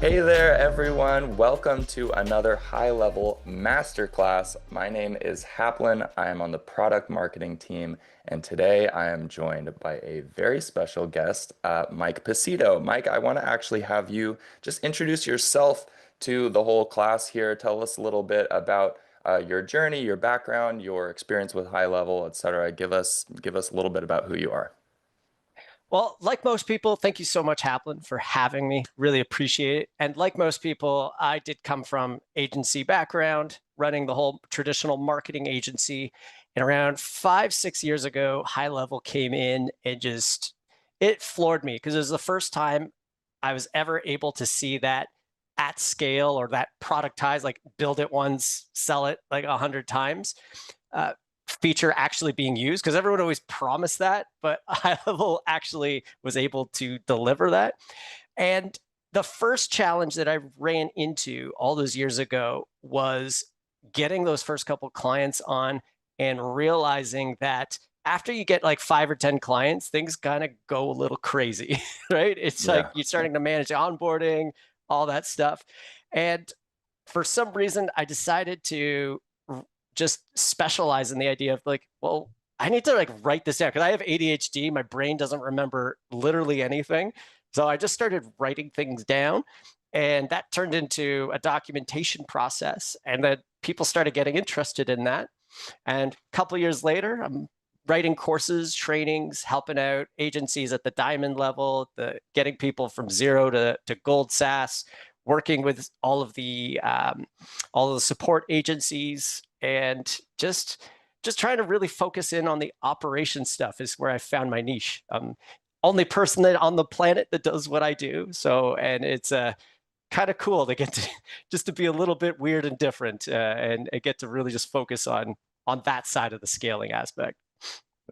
Hey there, everyone. Welcome to another high-level masterclass. My name is Haplin. I am on the product marketing team, and today I am joined by a very special guest, Mike Pacitto. Mike, I want to actually have you just introduce yourself to the whole class here. Tell us a little bit about your journey, your background, your experience with high level, etc. Give us a little bit about who you are. Well, like most people, thank you so much, Haplin, for having me. Really appreciate it. And like most people, I did come from agency background, running the whole traditional marketing agency. And around 5, 6 years ago, High Level came in and just it floored me because it was the first time I was ever able to see that at scale or that productized, like build it once, sell it like 100 times. Uh, Feature actually being used because everyone always promised that, but High Level actually was able to deliver that. And the first challenge that I ran into all those years ago was getting those first couple clients on and realizing that after you get like 5 or 10 clients, things kind of go a little crazy, right? It's like Yeah. you're starting to manage onboarding, all that stuff. And for some reason, I decided to just specialize in the idea of like, well, I need to like write this down because I have ADHD. My brain doesn't remember literally anything. So I just started writing things down, and that turned into a documentation process. And then people started getting interested in that. And a couple of years later, I'm writing courses, trainings, helping out agencies at the diamond level, the getting people from zero to gold SaaS, working with all of the support agencies, and just trying to really focus in on the operation stuff is where I found my niche. Only person that on the planet that does what I do. So, and it's kind of cool to get to just to be a little bit weird and different, and get to really just focus on that side of the scaling aspect.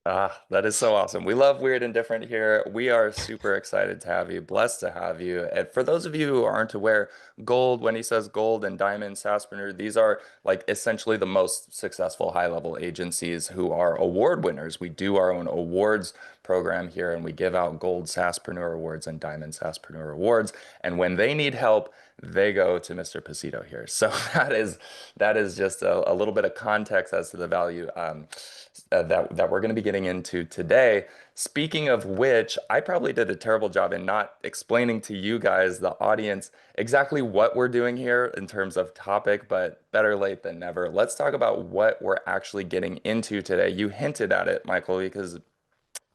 Ah, that is so awesome. We love Weird and Different here. We are super excited to have you, blessed to have you. And for those of you who aren't aware, gold, when he says gold and diamond, SaaSpreneur, these are like essentially the most successful high-level agencies who are award winners. We do our own awards program here and we give out gold SaaSpreneur awards and diamond SaaSpreneur awards. And when they need help, they go to Mr. Pacitto here. So that is just a little bit of context as to the value that we're going to be getting into today. Speaking of which, I probably did a terrible job in not explaining to you guys, the audience, exactly what we're doing here in terms of topic, but better late than never. Let's talk about what we're actually getting into today. You hinted at it, Michael, because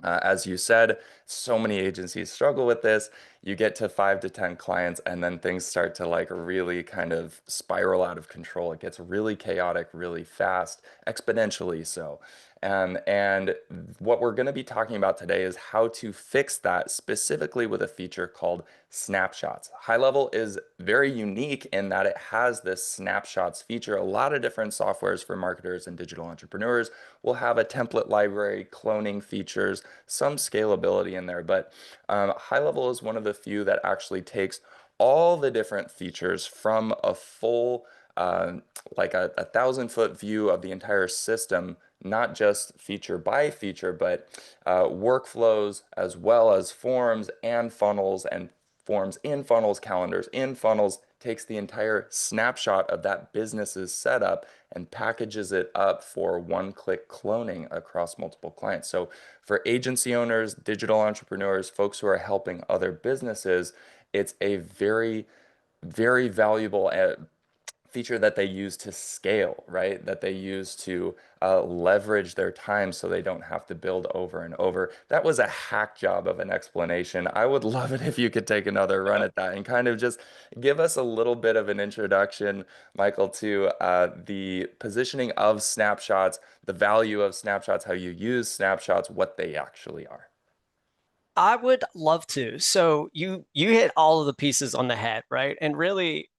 as you said, so many agencies struggle with this. You get to 5 to 10 clients, and then things start to like really kind of spiral out of control. It gets really chaotic, really fast, exponentially so. And what we're going to be talking about today is how to fix that specifically with a feature called snapshots. High Level is very unique in that it has this snapshots feature. A lot of different softwares for marketers and digital entrepreneurs will have a template library, cloning features, some scalability in there, but High Level is one of the few that actually takes all the different features from a full, like a 1,000-foot view of the entire system, not just feature by feature, but workflows as well as forms and funnels and forms in funnels, calendars in funnels, takes the entire snapshot of that business's setup and packages it up for one-click cloning across multiple clients. So for agency owners, digital entrepreneurs, folks who are helping other businesses, it's a very, very valuable feature that they use to scale, right? That they use to leverage their time so they don't have to build over and over. That was a hack job of an explanation. I would love it if you could take another run at that and kind of just give us a little bit of an introduction, Michael, to the positioning of snapshots, the value of snapshots, how you use snapshots, what they actually are. I would love to. So you hit all of the pieces on the head, right? And really,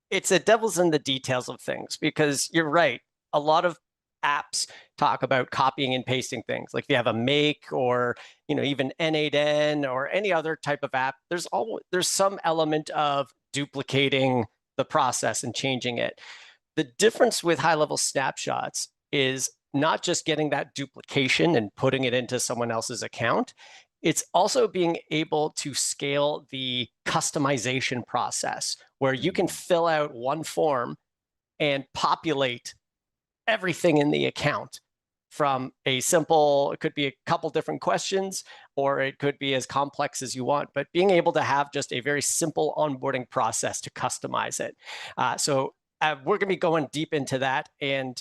it's a devil's in the details of things because you're right. A lot of apps talk about copying and pasting things. Like if you have a make or even N8N or any other type of app, there's some element of duplicating the process and changing it. The difference with high level snapshots is not just getting that duplication and putting it into someone else's account. it's also being able to scale the customization process where you can fill out one form and populate everything in the account from a simple, it could be a couple different questions, or it could be as complex as you want, but being able to have just a very simple onboarding process to customize it. We're going to be going deep into that. And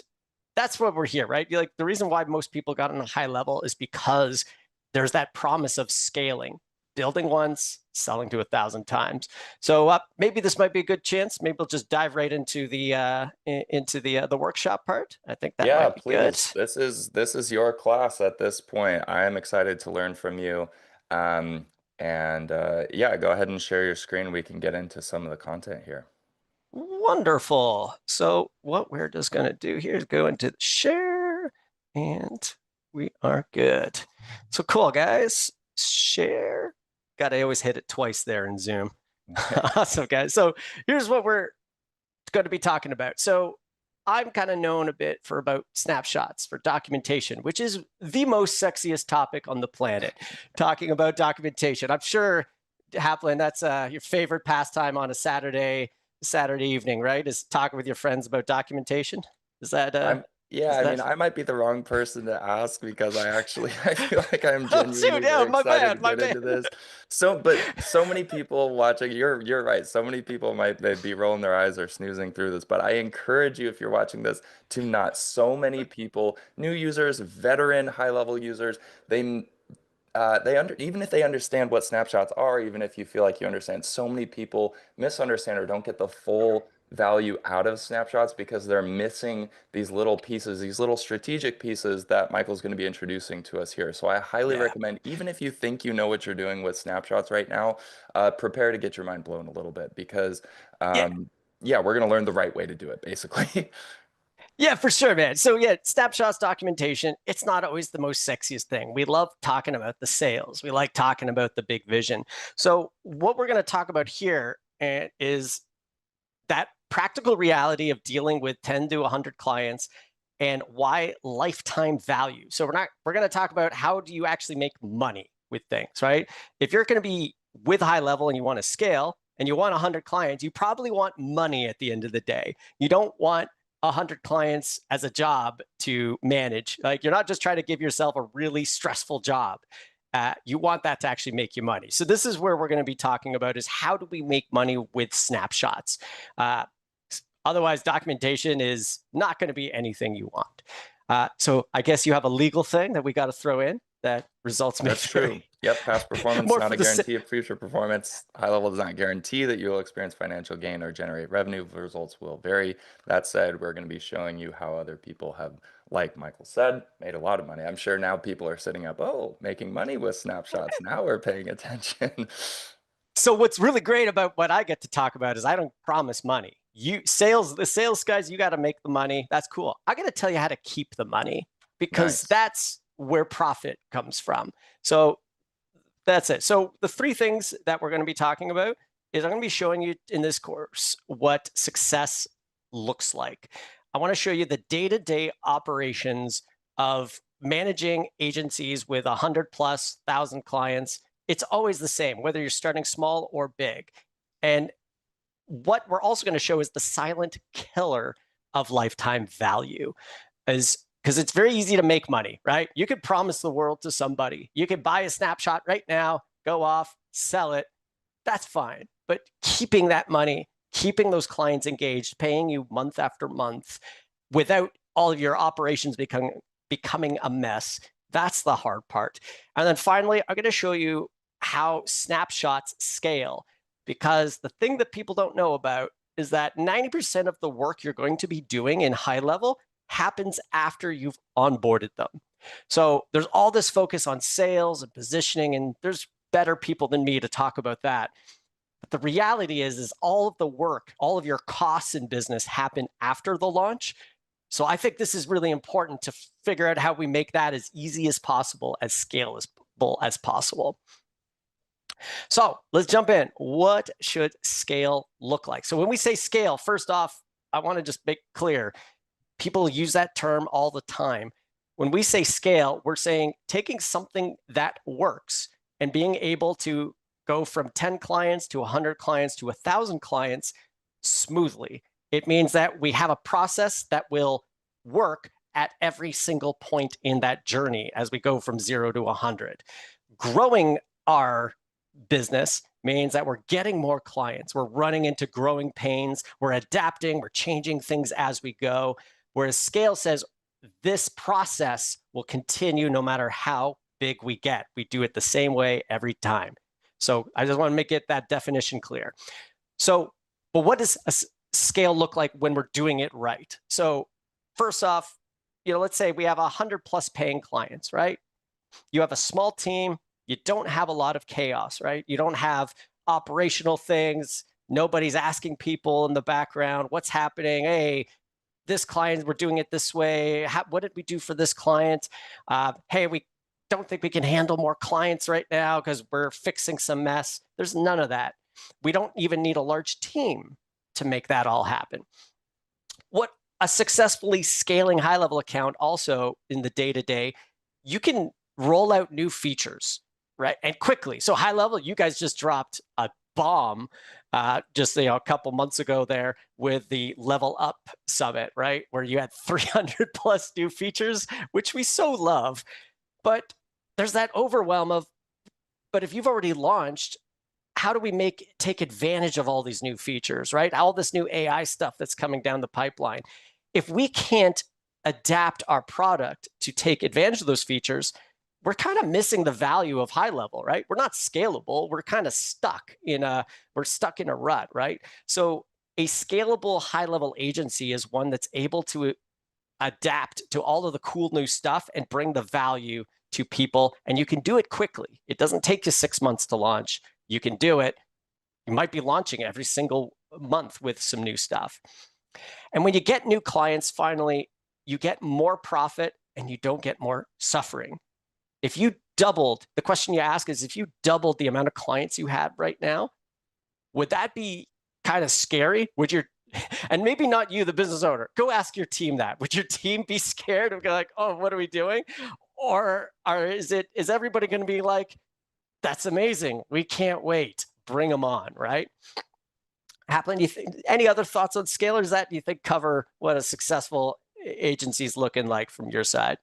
that's what we're here, right? Like the reason why most people got on a HighLevel is because there's that promise of scaling, building once, selling to 1,000 times. So maybe this might be a good chance. Maybe we'll just dive right into the workshop part. I think that Yeah, might be good. please. This is your class at this point. I am excited to learn from you. Um, and yeah, go ahead and share your screen. We can get into some of the content here. Wonderful. So what we're just going to do here is go into the share, and we are good. So cool, guys. Share. Got to always hit it twice there in Zoom. Awesome, guys. So here's what we're going to be talking about. So I'm kind of known a bit for about snapshots for documentation, which is the most sexiest topic on the planet. Talking about documentation. I'm sure, Haplin, that's your favorite pastime on a Saturday evening, right? Is talking with your friends about documentation. Is that Yeah, is I mean, that I might be the wrong person to ask because I feel like I'm oh genuinely dude, yeah, very my excited to bad, my get bad. into this. But so many people watching, you're right. So many people might they be rolling their eyes or snoozing through this, but I encourage you if you're watching this to not. So many people, new users, veteran, high-level users, even if they understand what snapshots are, even if you feel like you understand, so many people misunderstand or don't get the full value out of snapshots because they're missing these little pieces, these little strategic pieces that Michael's going to be introducing to us here. So I highly Yeah. recommend, even if you think you know what you're doing with snapshots right now, prepare to get your mind blown a little bit because, Yeah. yeah, we're going to learn the right way to do it, basically. Yeah, for sure, man. So yeah, snapshots documentation, it's not always the most sexiest thing. We love talking about the sales. We like talking about the big vision. So what we're going to talk about here is that practical reality of dealing with 10 to 100 clients and why lifetime value. So we're going to talk about how do you actually make money with things, right? If you're going to be with HighLevel and you want to scale and you want 100 clients, you probably want money at the end of the day. You don't want 100 clients as a job to manage. Like you're not just trying to give yourself a really stressful job. You want that to actually make you money. So this is where we're going to be talking about is how do we make money with snapshots? Uh, Otherwise, documentation is not going to be anything you want. So I guess you have a legal thing that we got to throw in that results may That's vary. true. Yep, past performance More not for a the guarantee of future performance. HighLevel does not guarantee that you will experience financial gain or generate revenue. The results will vary. That said, we're going to be showing you how other people have, like Michael said, made a lot of money. I'm sure now people are sitting up, oh, making money with snapshots. Now we're paying attention. So what's really great about what I get to talk about is I don't promise money. The sales guys, you got to make the money. That's cool. I got to tell you how to keep the money because Nice. that's where profit comes from. So that's it. So the three things that we're going to be talking about is I'm going to be showing you in this course what success looks like. I want to show you the day-to-day operations of managing agencies with 100 plus 1,000 clients. It's always the same, whether you're starting small or big. And what we're also going to show is the silent killer of lifetime value is because it's very easy to make money, right? You could promise the world to somebody. You could buy a snapshot right now, go off, sell it. That's fine. But keeping that money, keeping those clients engaged, paying you month after month without all of your operations becoming a mess, that's the hard part. And then finally, I'm going to show you how snapshots scale because the thing that people don't know about is that 90% of the work you're going to be doing in HighLevel happens after you've onboarded them. So there's all this focus on sales and positioning, and there's better people than me to talk about that. But the reality is all of the work, all of your costs in business happen after the launch. So I think this is really important to figure out how we make that as easy as possible, as scalable as possible. So let's jump in. What should scale look like? So when we say scale, first off, I want to just make clear, people use that term all the time. When we say scale, we're saying taking something that works and being able to go from 10 clients to 100 clients to 1,000 clients smoothly. It means that we have a process that will work at every single point in that journey as we go from 0 to 100. Growing our business means that we're getting more clients. We're running into growing pains. We're adapting. We're changing things as we go. Whereas scale says this process will continue no matter how big we get. We do it the same way every time. So I just want to make it that definition clear. So, but what does a scale look like when we're doing it right? So first off, let's say we have 100 plus paying clients, right? You have a small team. You don't have a lot of chaos, right? You don't have operational things. Nobody's asking people in the background, what's happening? Hey, this client, we're doing it this way. What did we do for this client? Hey, we don't think we can handle more clients right now because we're fixing some mess. There's none of that. We don't even need a large team to make that all happen. What a successfully scaling HighLevel account also in the day-to-day, you can roll out new features, right? And quickly. So HighLevel, you guys just dropped a bomb just a couple months ago there with the Level Up Summit, right? Where you had 300 plus new features, which we so love. But there's that overwhelm of, but if you've already launched, how do we take advantage of all these new features, right? All this new AI stuff that's coming down the pipeline. If we can't adapt our product to take advantage of those features, we're kind of missing the value of HighLevel, right? We're not scalable. We're kind of stuck in a rut, right? So a scalable HighLevel agency is one that's able to adapt to all of the cool new stuff and bring the value to people. And you can do it quickly. It doesn't take you 6 months to launch. You can do it. You might be launching every single month with some new stuff. And when you get new clients, finally, you get more profit and you don't get more suffering. If you doubled, the question you ask is, if you doubled the amount of clients you have right now, would that be kind of scary? Would your, and maybe not you, the business owner, go ask your team that. Would your team be scared of like, oh, what are we doing? Or is everybody going to be like, that's amazing. We can't wait. Bring them on, right? Happen, any other thoughts on scalers that you think cover what a successful agency is looking like from your side?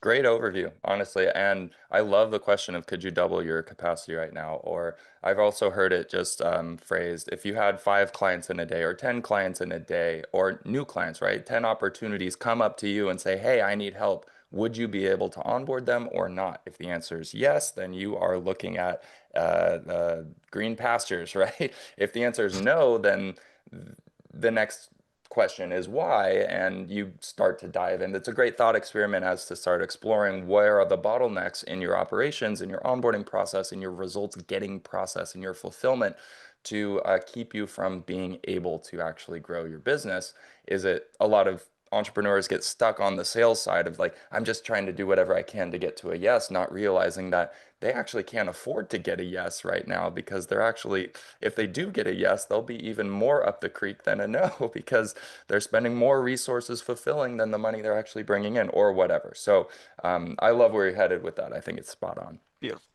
Great overview, honestly. And I love the question of could you double your capacity right now? Or I've also heard it just phrased, if you had 5 clients in a day or 10 clients in a day or new clients, right? 10 opportunities come up to you and say, hey, I need help. Would you be able to onboard them or not? If the answer is yes, then you are looking at green pastures, right? If the answer is no, then the next question is why, and you start to dive in. It's a great thought experiment as to start exploring where are the bottlenecks in your operations, in your onboarding process, in your results getting process, in your fulfillment to keep you from being able to actually grow your business. Is it a lot of entrepreneurs get stuck on the sales side of like, I'm just trying to do whatever I can to get to a yes, not realizing that they actually can't afford to get a yes right now because they're actually, if they do get a yes, they'll be even more up the creek than a no because they're spending more resources fulfilling than the money they're actually bringing in or whatever. So I love where you're headed with that. I think it's spot on. Beautiful.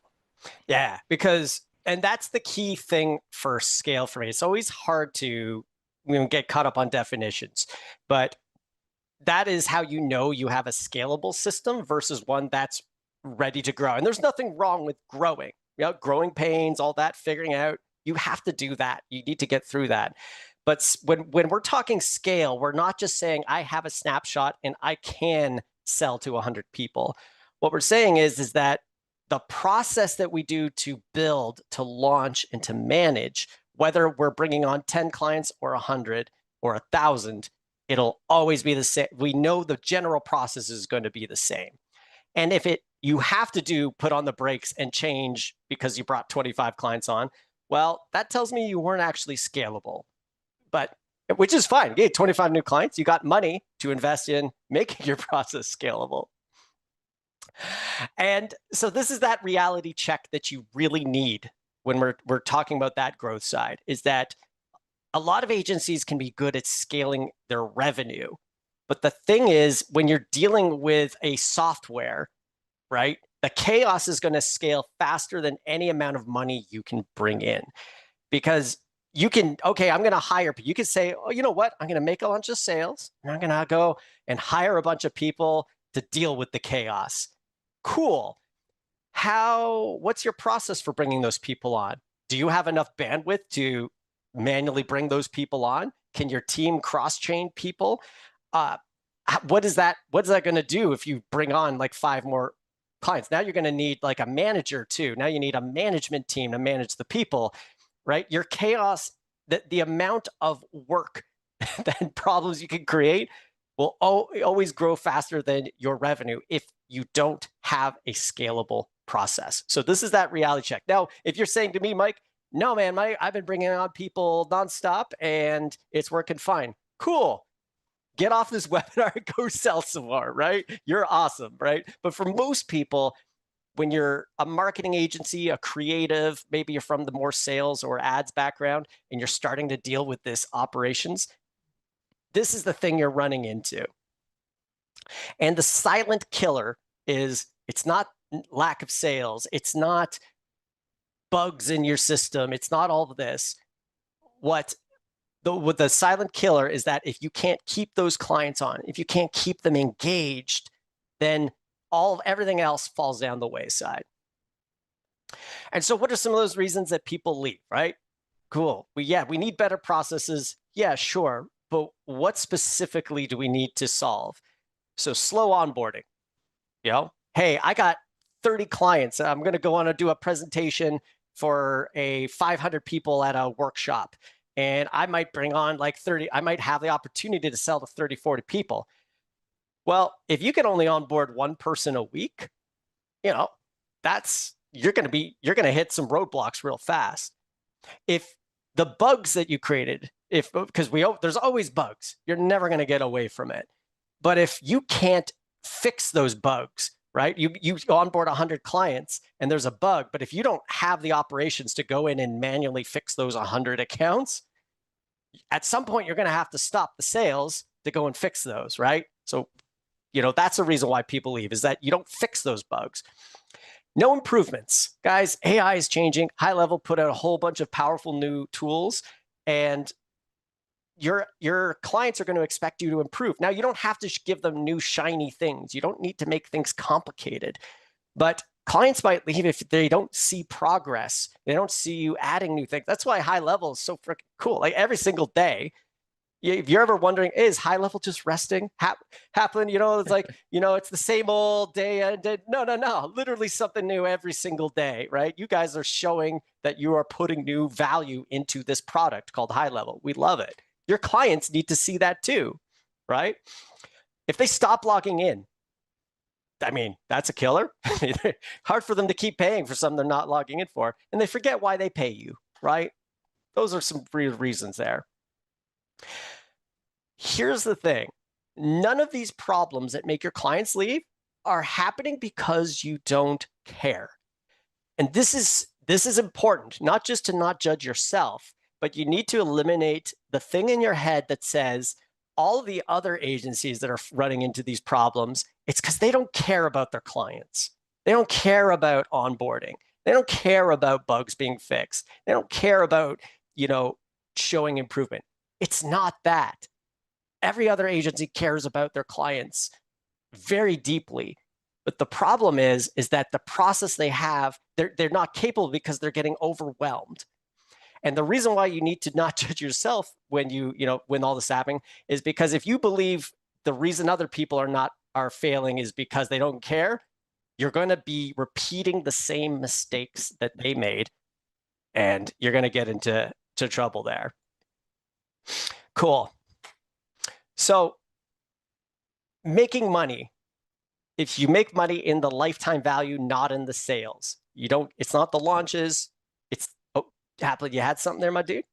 Yeah, because, and that's the key thing for scale for me. It's always hard to get caught up on definitions, but that is how you know you have a scalable system versus one that's ready to grow. And there's nothing wrong with growing, growing pains, all that, figuring out, you have to do that. You need to get through that. But when we're talking scale, we're not just saying I have a snapshot and I can sell to 100 people. What we're saying is that the process that we do to build, to launch, and to manage, whether we're bringing on 10 clients or 100 or 1,000, it'll always be the same. We know the general process is going to be the same. And if you have to put on the brakes and change because you brought 25 clients on, well, that tells me you weren't actually scalable. But which is fine. You get 25 new clients, you got money to invest in making your process scalable. And so this is that reality check that you really need when we're talking about that growth side, is that a lot of agencies can be good at scaling their revenue. But the thing is, when you're dealing with a software, right, The chaos is going to scale faster than any amount of money you can bring in, because you can, okay, I'm going to hire, you can say, oh, you know what? I'm going to make a bunch of sales and I'm going to go and hire a bunch of people to deal with the chaos. Cool. What's your process for bringing those people on? Do you have enough bandwidth to manually bring those people on? Can your team cross-train people? What is that going to do if you bring on like 5 more clients? Now you're going to need like a manager too. Now you need a management team to manage the people, right? Your chaos, the amount of work and problems you can create will always grow faster than your revenue if you don't have a scalable process. So this is that reality check. Now, if you're saying to me, Mike, no, man, I've been bringing on people nonstop and it's working fine. Cool. Get off this webinar and go sell some more, right? You're awesome, right? But for most people, when you're a marketing agency, a creative, maybe you're from the more sales or ads background, and you're starting to deal with this operations, this is the thing you're running into. And the silent killer is, it's not lack of sales. It's not bugs in your system. It's not all of this. What the silent killer is that if you can't keep those clients on, if you can't keep them engaged, then everything else falls down the wayside. And so what are some of those reasons that people leave, right? Cool. We need better processes. Yeah, sure. But what specifically do we need to solve? So slow onboarding. Hey, I got 30 clients. I'm going to go on and do a presentation for 500 people at a workshop. And I might bring on like 30. I might have the opportunity to sell to 30, 40 people. Well, if you can only onboard one person a week, you're going to hit some roadblocks real fast. If the bugs that you created, because there's always bugs, you're never going to get away from it. But if you can't fix those bugs, right? You onboard 100 clients and there's a bug, but if you don't have the operations to go in and manually fix those 100 accounts, at some point you're going to have to stop the sales to go and fix those, right? So, that's the reason why people leave, is that you don't fix those bugs. No improvements. Guys, AI is changing. HighLevel put out a whole bunch of powerful new tools, and your clients are going to expect you to improve. Now, you don't have to give them new shiny things. You don't need to make things complicated. But clients might leave if they don't see progress. They don't see you adding new things. That's why HighLevel is so freaking cool. Like every single day, if you're ever wondering, is HighLevel just resting? Happening, it's like, it's the same old day. No. Literally something new every single day, right? You guys are showing that you are putting new value into this product called HighLevel. We love it. Your clients need to see that too, right? If they stop logging in, that's a killer. Hard for them to keep paying for something they're not logging in for, and they forget why they pay you, right? Those are some real reasons there. Here's the thing. None of these problems that make your clients leave are happening because you don't care. And this is important, not just to not judge yourself, but you need to eliminate the thing in your head that says all the other agencies that are running into these problems, it's because they don't care about their clients. They don't care about onboarding. They don't care about bugs being fixed. They don't care about, showing improvement. It's not that. Every other agency cares about their clients very deeply. But the problem is that the process they have, they're not capable because they're getting overwhelmed. And the reason why you need to not judge yourself when when all this is happening is because if you believe the reason other people are failing is because they don't care, you're going to be repeating the same mistakes that they made, and you're going to get into trouble there. Cool. So making money, if you make money in the lifetime value, not in the sales, it's not the launches. Happily, you had something there, my dude?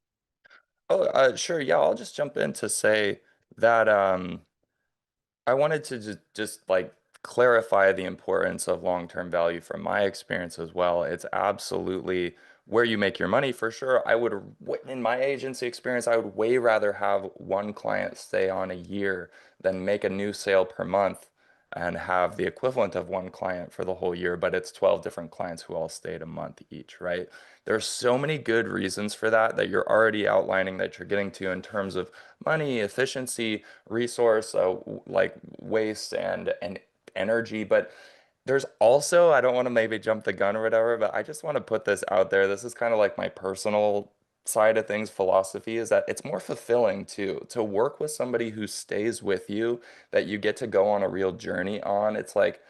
Oh, sure. Yeah, I'll just jump in to say that I wanted to just like clarify the importance of long-term value from my experience as well. It's absolutely where you make your money for sure. In my agency experience, I would way rather have one client stay on a year than make a new sale per month and have the equivalent of one client for the whole year, but it's 12 different clients who all stayed a month each, right? There's so many good reasons for that that you're already outlining that you're getting to in terms of money, efficiency, resource, like waste and energy. But there's also, I don't want to maybe jump the gun or whatever, but I just want to put this out there. This is kind of like my personal side of things philosophy is that it's more fulfilling too to work with somebody who stays with you, that you get to go on a real journey on. It's like,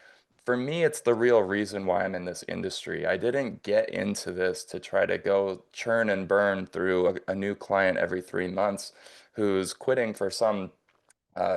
for me, it's the real reason why I'm in this industry. I didn't get into this to try to go churn and burn through a new client every 3 months who's quitting for some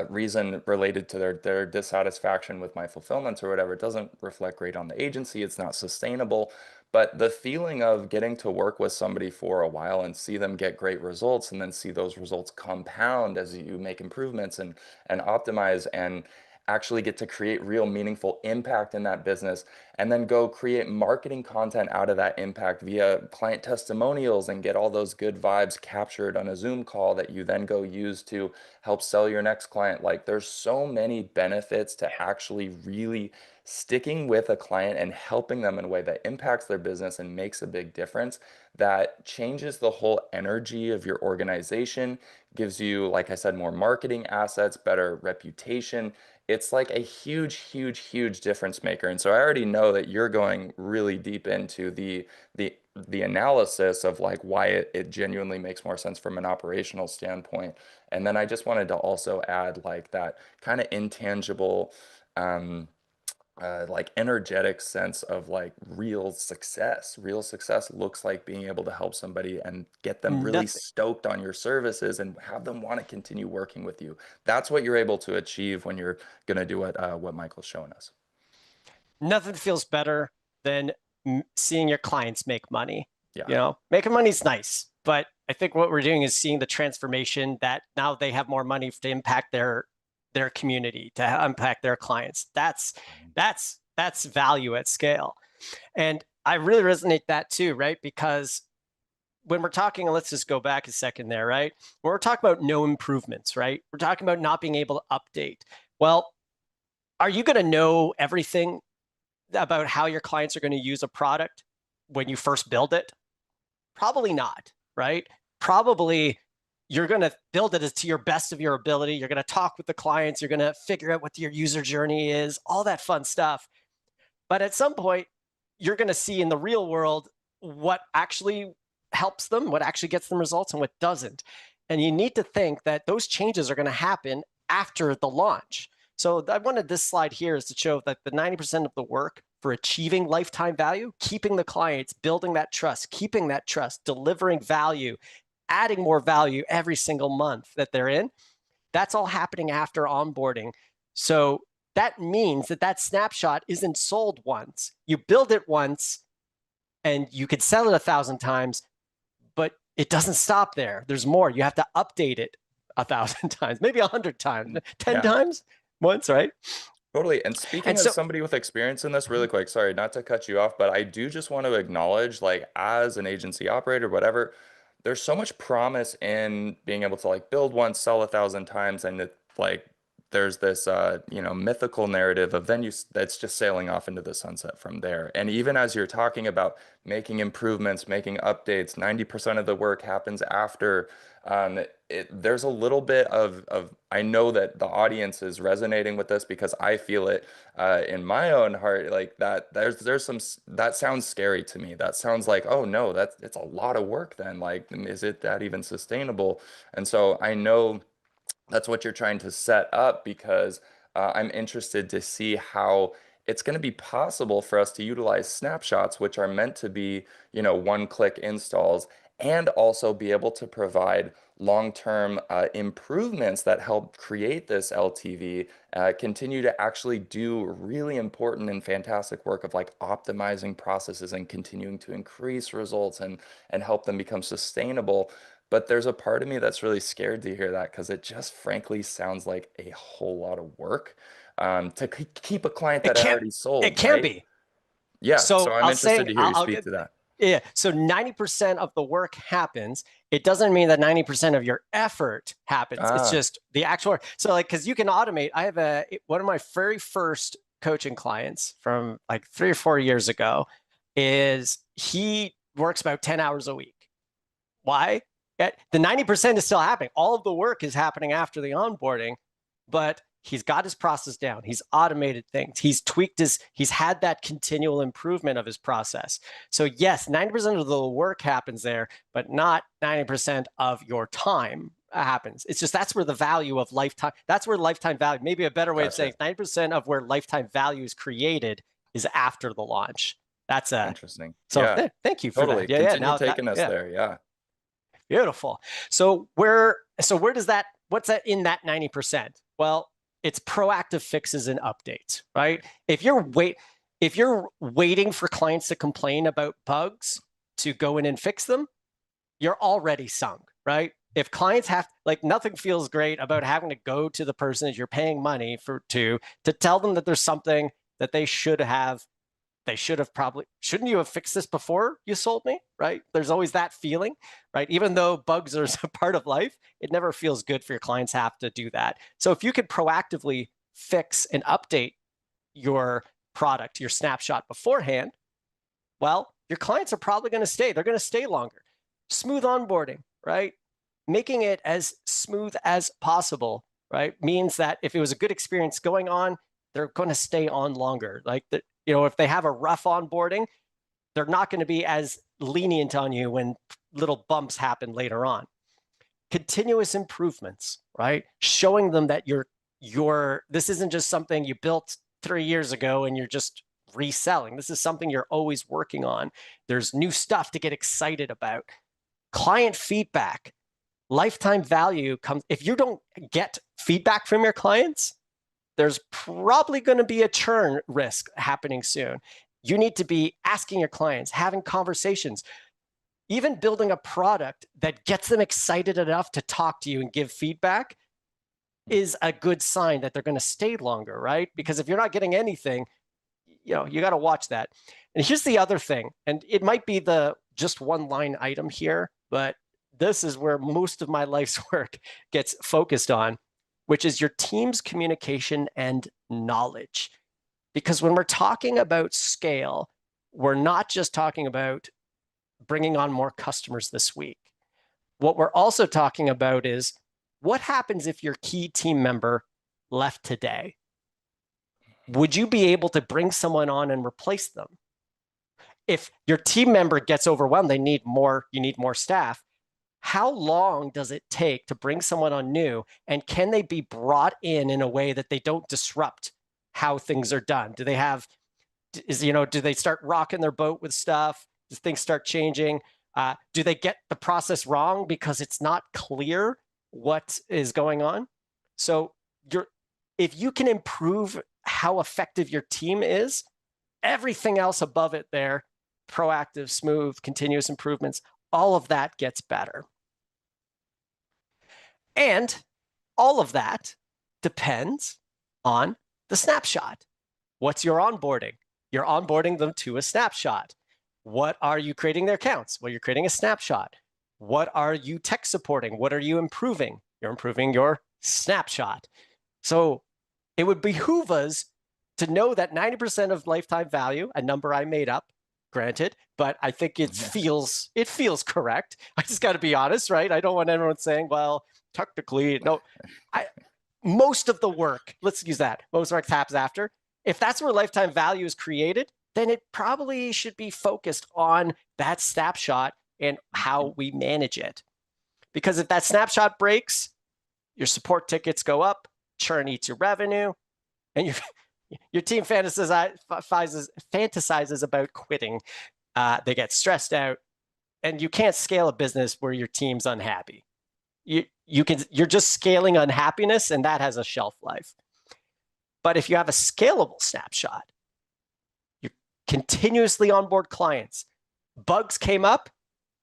reason related to their dissatisfaction with my fulfillment or whatever. It doesn't reflect great on the agency. It's not sustainable. But the feeling of getting to work with somebody for a while and see them get great results and then see those results compound as you make improvements and optimize and actually get to create real meaningful impact in that business and then go create marketing content out of that impact via client testimonials and get all those good vibes captured on a Zoom call that you then go use to help sell your next client. Like there's so many benefits to actually really sticking with a client and helping them in a way that impacts their business and makes a big difference, that changes the whole energy of your organization, gives you, like I said, more marketing assets, better reputation. It's like a huge, huge, huge difference maker. And so I already know that you're going really deep into the analysis of like why it genuinely makes more sense from an operational standpoint. And then I just wanted to also add like that kind of intangible, um, like energetic sense of like real success. Real success looks like being able to help somebody and get them really Nothing, stoked on your services and have them want to continue working with you. That's what you're able to achieve when you're gonna do what Michael's showing us. nothing feels better than seeing your clients make money. Yeah. You know, making money is nice, but I think what we're doing is seeing the transformation that now they have more money to impact their community, to impact their clients. That's value at scale. And I really resonate that too, right? Because when we're talking, let's just go back a second there, right? When we're talking about no improvements, right? We're talking about not being able to update. Well, are you going to know everything about how your clients are going to use a product when you first build it? Probably not, right? Probably you're going to build it to your best of your ability. You're going to talk with the clients. You're going to figure out what your user journey is, all that fun stuff. But at some point, you're going to see in the real world what actually helps them, what actually gets them results, and what doesn't. And you need to think that those changes are going to happen after the launch. So I wanted this slide here is to show that the 90% of the work for achieving lifetime value, keeping the clients, building that trust, keeping that trust, delivering value, adding more value every single month that they're in, that's all happening after onboarding. So that means that that snapshot isn't sold once. You build it once and you could sell it 1,000 times, but it doesn't stop there. There's more. You have to update it 1,000 times, maybe 100 times, 10 Yeah. times once, right? Totally. And speaking And as so, somebody with experience in this, really quick, sorry, not to cut you off, but I do just want to acknowledge, like, as an agency operator, whatever, there's so much promise in being able to like build once, sell 1,000 times, and it like there's this mythical narrative of then that's just sailing off into the sunset from there. And even as you're talking about making improvements, making updates, 90% of the work happens after. There's a little bit of I know that the audience is resonating with this because I feel it in my own heart, like that there's some that sounds scary to me. That sounds like, oh no, that's it's a lot of work then. Like, is it that even sustainable? And so I know that's what you're trying to set up because I'm interested to see how it's going to be possible for us to utilize snapshots, which are meant to be, one-click installs, and also be able to provide long-term improvements that help create this LTV, continue to actually do really important and fantastic work of like optimizing processes and continuing to increase results and help them become sustainable. But there's a part of me that's really scared to hear that because it just frankly sounds like a whole lot of work to keep a client it that can't already it sold, can right? be. Yeah, so So I'm I'll interested say to hear you I'll speak get to that. Yeah. So 90% of the work happens. It doesn't mean that 90% of your effort happens. It's Ah, just the actual work. So like, cause you can automate. I have one of my very first coaching clients from like 3 or 4 years ago is he works about 10 hours a week. Why? The 90% is still happening. All of the work is happening after the onboarding, but he's got his process down. He's automated things. He's tweaked he's had that continual improvement of his process. So yes, 90% of the work happens there, but not 90% of your time happens. It's just that's where the value of lifetime, that's where lifetime value, maybe a better way of saying gotcha. 90% of where lifetime value is created is after the launch. That's Interesting. so Yeah, thank you for totally. that. Yeah, yeah. Continue Now that, taking us yeah. there. Yeah. Beautiful. So where does that, what's that in that 90%? Well, it's proactive fixes and updates, right? If you're waiting for clients to complain about bugs to go in and fix them, you're already sunk, right? If clients have like nothing feels great about having to go to the person that you're paying money for to tell them that there's something that they should have probably, shouldn't you have fixed this before you sold me, right? There's always that feeling, right? Even though bugs are a part of life, it never feels good for your clients to have to do that. So if you could proactively fix and update your product, your snapshot beforehand, well, your clients are probably going to stay. They're going to stay longer. Smooth onboarding, right? Making it as smooth as possible, right? Means that if it was a good experience going on, they're going to stay on longer. Like, if they have a rough onboarding, they're not going to be as lenient on you when little bumps happen later on. Continuous improvements, right? Showing them that this isn't just something you built 3 years ago and you're just reselling. This is something you're always working on. There's new stuff to get excited about. Client feedback, lifetime value comes if you don't get feedback from your clients, there's probably going to be a churn risk happening soon. You need to be asking your clients, having conversations, even building a product that gets them excited enough to talk to you and give feedback is a good sign that they're going to stay longer, right? Because if you're not getting anything, you got to watch that. And here's the other thing, and it might be the just one line item here, but this is where most of my life's work gets focused on, which is your team's communication and knowledge. Because when we're talking about scale, we're not just talking about bringing on more customers this week. What we're also talking about is what happens if your key team member left today? Would you be able to bring someone on and replace them? If your team member gets overwhelmed, you need more staff. How long does it take to bring someone on new, and can they be brought in a way that they don't disrupt how things are done? Do they start rocking their boat with stuff? Do things start changing? Do they get the process wrong because it's not clear what is going on? So if you can improve how effective your team is, everything else above it there, proactive, smooth, continuous improvements, all of that gets better. And all of that depends on the snapshot. What's your onboarding? You're onboarding them to a snapshot. What are you creating their accounts? Well, you're creating a snapshot. What are you tech supporting? What are you improving? You're improving your snapshot. So it would behoove us to know that 90% of lifetime value, a number I made up, granted, but I think it feels correct. I just got to be honest, right? I don't want everyone saying, well, technically, no. Most of the work, let's use that, most work happens after. If that's where lifetime value is created, then it probably should be focused on that snapshot and how we manage it. Because if that snapshot breaks, your support tickets go up, churn eats your revenue, and your team fantasizes about quitting. They get stressed out, and you can't scale a business where your team's unhappy. You're just scaling unhappiness, and that has a shelf life. But if you have a scalable snapshot, you continuously onboard clients. Bugs came up,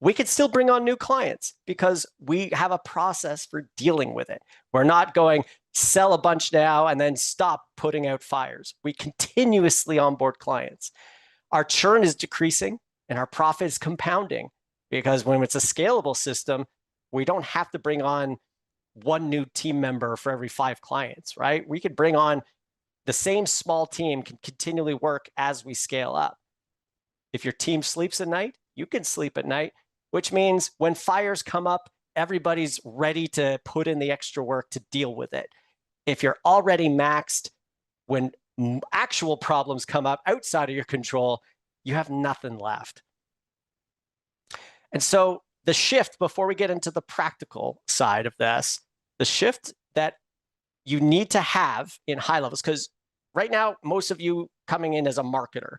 we could still bring on new clients because we have a process for dealing with it. We're not going sell a bunch now and then stop putting out fires. We continuously onboard clients. Our churn is decreasing. and our profit is compounding, because when it's a scalable system, we don't have to bring on one new team member for every 5 clients, right? We could bring on the same small team, can continually work as we scale up. If your team sleeps at night, you can sleep at night, which means when fires come up, everybody's ready to put in the extra work to deal with it. If you're already maxed, when actual problems come up outside of your control, you have nothing left. And so the shift, before we get into the practical side of this, the shift that you need to have in high levels, because right now, most of you coming in as a marketer,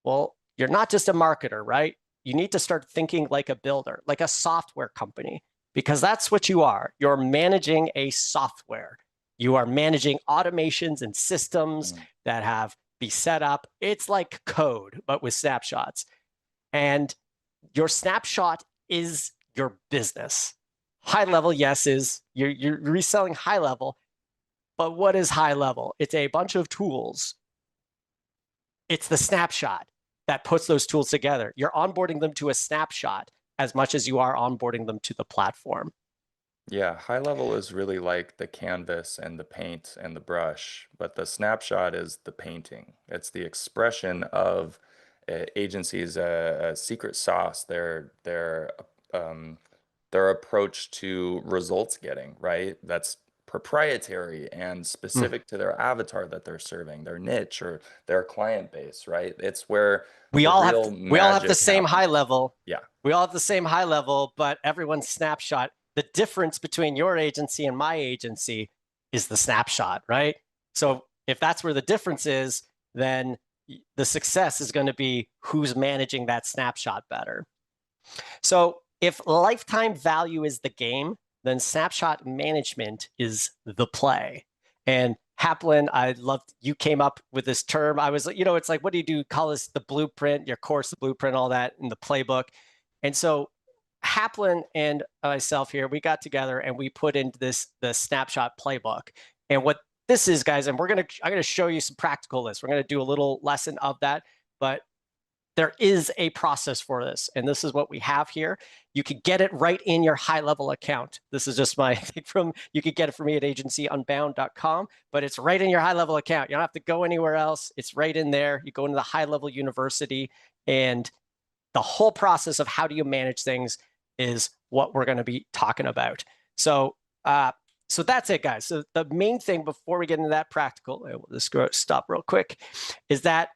well, you're not just a marketer, right? You need to start thinking like a builder, like a software company, because that's what you are. You're managing a software. You are managing automations and systems that have be set up. It's like code, but with snapshots. And your snapshot is your business. High level, yes, is you're reselling high level, but what is high level? It's a bunch of tools. It's the snapshot that puts those tools together. You're onboarding them to a snapshot as much as you are onboarding them to the platform. Yeah, high level is really like the canvas and the paint and the brush, but the snapshot is the painting. It's the expression of agencies' secret sauce, um, their approach to results getting, right? That's proprietary and Mm. specific to their avatar that they're serving, their niche or their client base, right? It's where We the all have real we all have the magic same high happens. level. Yeah. We all have the same high level, but everyone's snapshot. The difference between your agency and my agency is the snapshot, right? So if that's where the difference is, then the success is going to be who's managing that snapshot better. So if lifetime value is the game, then snapshot management is the play. And Haplin, I loved you came up with this term. I was like, it's like, what do you do? Call this the blueprint, your course, the blueprint, all that in the playbook. And so Haplin and myself here, we got together and we put into the snapshot playbook. And what this is, guys, and I'm gonna show you some practical lists. We're gonna do a little lesson of that, but there is a process for this, and this is what we have here. You could get it right in your HighLevel account. This is just my thing from, you could get it from me at agencyunbound.com, but it's right in your HighLevel account. You don't have to go anywhere else. It's right in there. You go into the HighLevel University, and the whole process of how do you manage things is what we're going to be talking about. So, so that's it, guys. So the main thing before we get into that practical, we'll just stop real quick, is that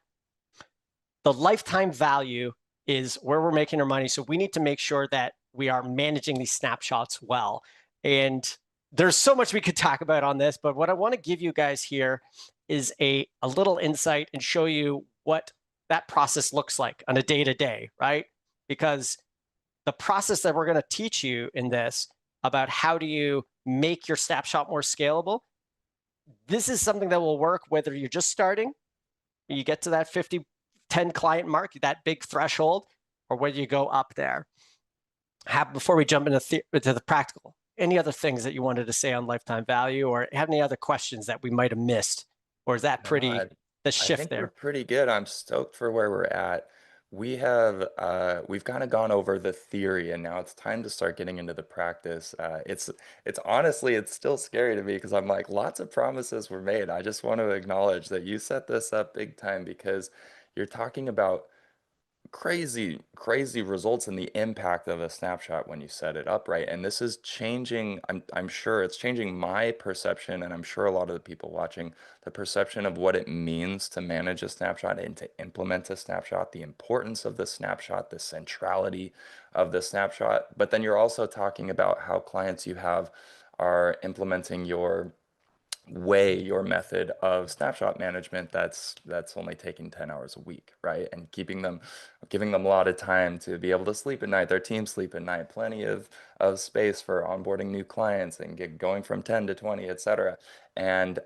the lifetime value is where we're making our money. So we need to make sure that we are managing these snapshots well. And there's so much we could talk about on this, but what I want to give you guys here is a little insight and show you what that process looks like on a day-to-day, right? Because the process that we're going to teach you in this about how do you make your snapshot more scalable, this is something that will work whether you're just starting, you get to that 50, 10 client mark, that big threshold, or whether you go up there. Before we jump into the practical, any other things that you wanted to say on lifetime value, or have any other questions that we might have missed? Or is that No, pretty, the I shift think we're there? pretty good. I'm stoked for where we're at. We've kind of gone over the theory and now it's time to start getting into the practice. It's honestly it's still scary to me because I'm like lots of promises were made. I just want to acknowledge that you set this up big time because you're talking about crazy results and the impact of a snapshot when you set it up right. And this is changing, I'm sure it's changing my perception, and I'm sure a lot of the people watching, the perception of what it means to manage a snapshot and to implement a snapshot, the importance of the snapshot, the centrality of the snapshot. But then you're also talking about how clients you have are implementing your method of snapshot management that's only taking 10 hours a week, right? And giving them a lot of time to be able to sleep at night, their team sleep at night, plenty of space for onboarding new clients and going from 10 to 20, etc. And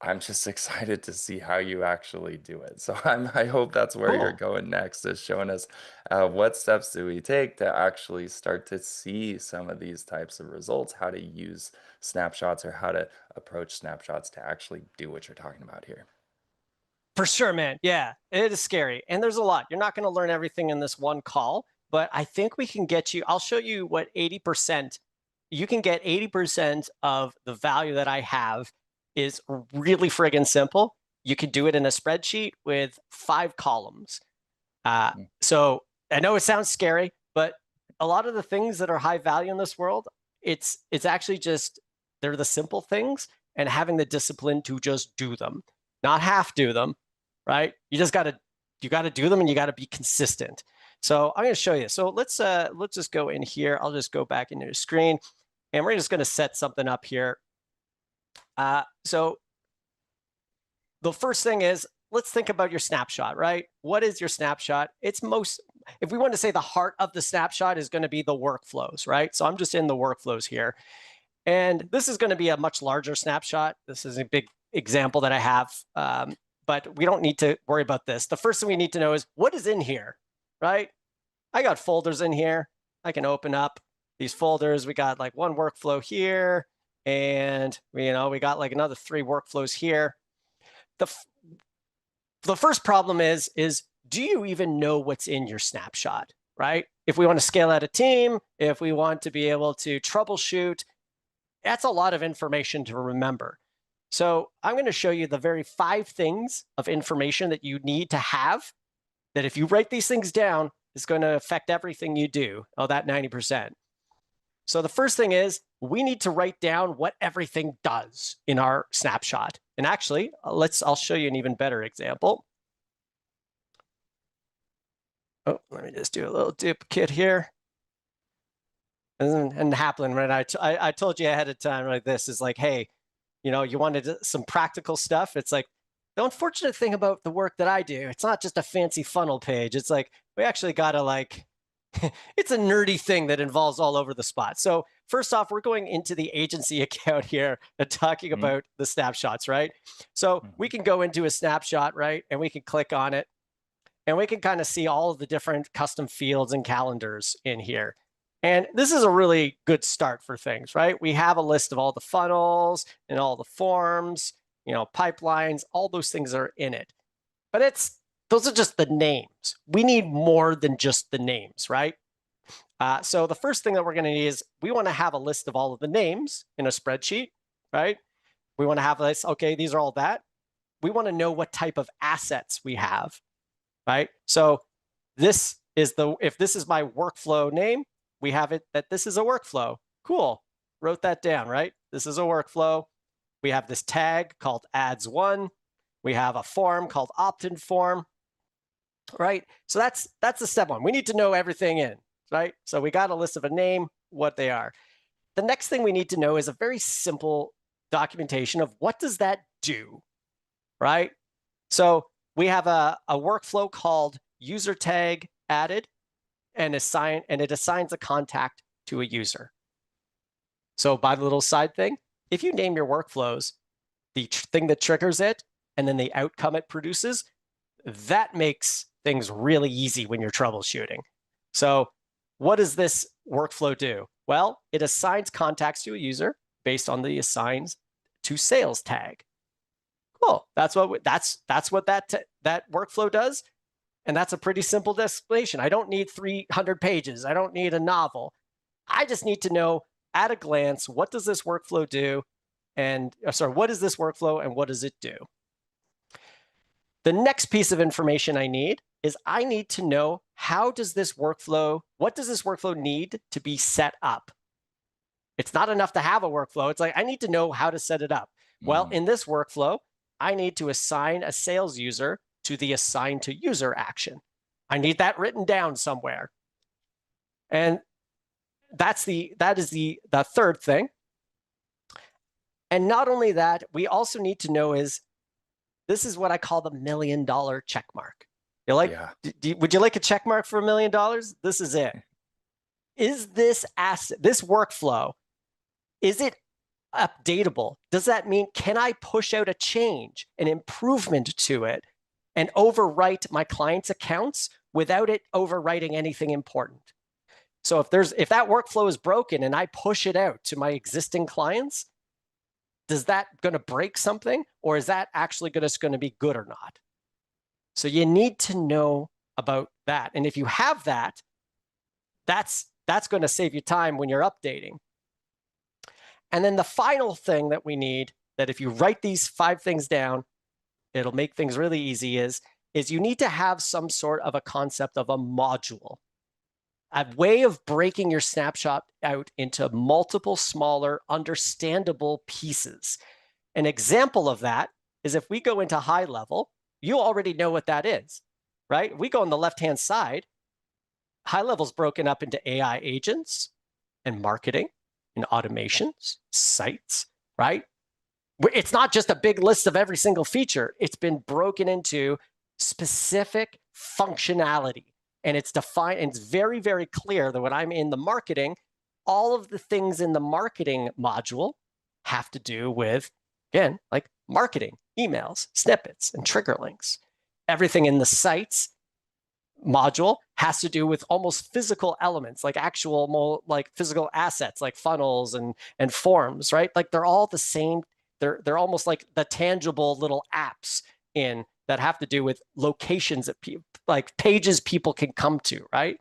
I'm just excited to see how you actually do it. So I hope that's where you're Cool. going next, is showing us what steps do we take to actually start to see some of these types of results, how to use snapshots or how to approach snapshots to actually do what you're talking about here. For sure, man. Yeah, it is scary. And there's a lot. You're not going to learn everything in this one call, but I think we can get you, I'll show you what 80%, you can get 80% of the value that I have is really friggin' simple. You can do it in a spreadsheet with 5 columns. So I know it sounds scary, but a lot of the things that are high value in this world, it's actually just, they're the simple things and having the discipline to just do them, not half do them, right? You got to do them and you got to be consistent. So I'm going to show you. So let's just go in here. I'll just go back into the screen and we're just going to set something up here. So the first thing is, let's think about your snapshot, right? What is your snapshot? It's if we want to say the heart of the snapshot is going to be the workflows, right? So I'm just in the workflows here. And this is going to be a much larger snapshot. This is a big example that I have, but we don't need to worry about this. The first thing we need to know is what is in here, right? I got folders in here. I can open up these folders. We got like 1 workflow here, and we got like another 3 workflows here. The first problem is do you even know what's in your snapshot, right? If we want to scale out a team, if we want to be able to troubleshoot, that's a lot of information to remember. So I'm going to show you the very 5 things of information that you need to have, that if you write these things down, is going to affect everything you do. Oh, that 90%. So the first thing is we need to write down what everything does in our snapshot. And actually, I'll show you an even better example. Oh, let me just do a little duplicate here. And Haplin, right? I told you ahead of time, like this is like, hey, you wanted some practical stuff. It's like, the unfortunate thing about the work that I do, it's not just a fancy funnel page. It's like, we actually got to like, it's a nerdy thing that involves all over the spot. So first off, we're going into the agency account here and talking about the snapshots, right? So we can go into a snapshot, right? And we can click on it and we can kind of see all of the different custom fields and calendars in here. And this is a really good start for things, right? We have a list of all the funnels and all the forms, pipelines, all those things are in it. But those are just the names. We need more than just the names, right? So the first thing that we're going to need is we want to have a list of all of the names in a spreadsheet, right? We want to have this, okay, these are all that. We want to know what type of assets we have, right? So if this is my workflow name, we have it that this is a workflow. Cool. Wrote that down, right? This is a workflow. We have this tag called ads1. We have a form called opt-in form, right? So that's the step 1. We need to know everything in, right? So we got a list of a name, what they are. The next thing we need to know is a very simple documentation of what does that do, right? So we have a workflow called user tag added, and it assigns a contact to a user. So by the little side thing, if you name your workflows, the thing that triggers it, and then the outcome it produces, that makes things really easy when you're troubleshooting. So what does this workflow do? Well, it assigns contacts to a user based on the assigns to sales tag. Cool. That's what that workflow does. And that's a pretty simple explanation. I don't need 300 pages. I don't need a novel. I just need to know at a glance, what does this workflow do? And what is this workflow and what does it do? The next piece of information I need is I need to know what does this workflow need to be set up? It's not enough to have a workflow. It's like, I need to know how to set it up. Well, in this workflow, I need to assign a sales user to the assign to user action. I need that written down somewhere. And that is the third thing. And not only that, we also need to know this is what I call the $1 million check mark. You're like, would you like a check mark for $1 million? This is it. Is this workflow, is it updatable? Does that mean, can I push out a change, an improvement to it, and overwrite my client's accounts without it overwriting anything important? So if that workflow is broken and I push it out to my existing clients, is that going to break something, or is that actually just going to be good or not? So you need to know about that. And if you have that, that's going to save you time when you're updating. And then the final thing that we need, that if you write these 5 things down, it'll make things really easy, is you need to have some sort of a concept of a module, a way of breaking your snapshot out into multiple smaller, understandable pieces. An example of that is if we go into HighLevel, you already know what that is, right? We go on the left-hand side, HighLevel's broken up into AI agents and marketing and automations, sites, right? It's not just a big list of every single feature. It's been broken into specific functionality. And it's defined, and it's very, very clear that when I'm in the marketing, all of the things in the marketing module have to do with, again, like marketing, emails, snippets, and trigger links. Everything in the sites module has to do with almost physical elements, like actual like physical assets, like funnels and forms, right? Like they're all the same. They're almost like the tangible little apps in that have to do with locations that like pages people can come to, right?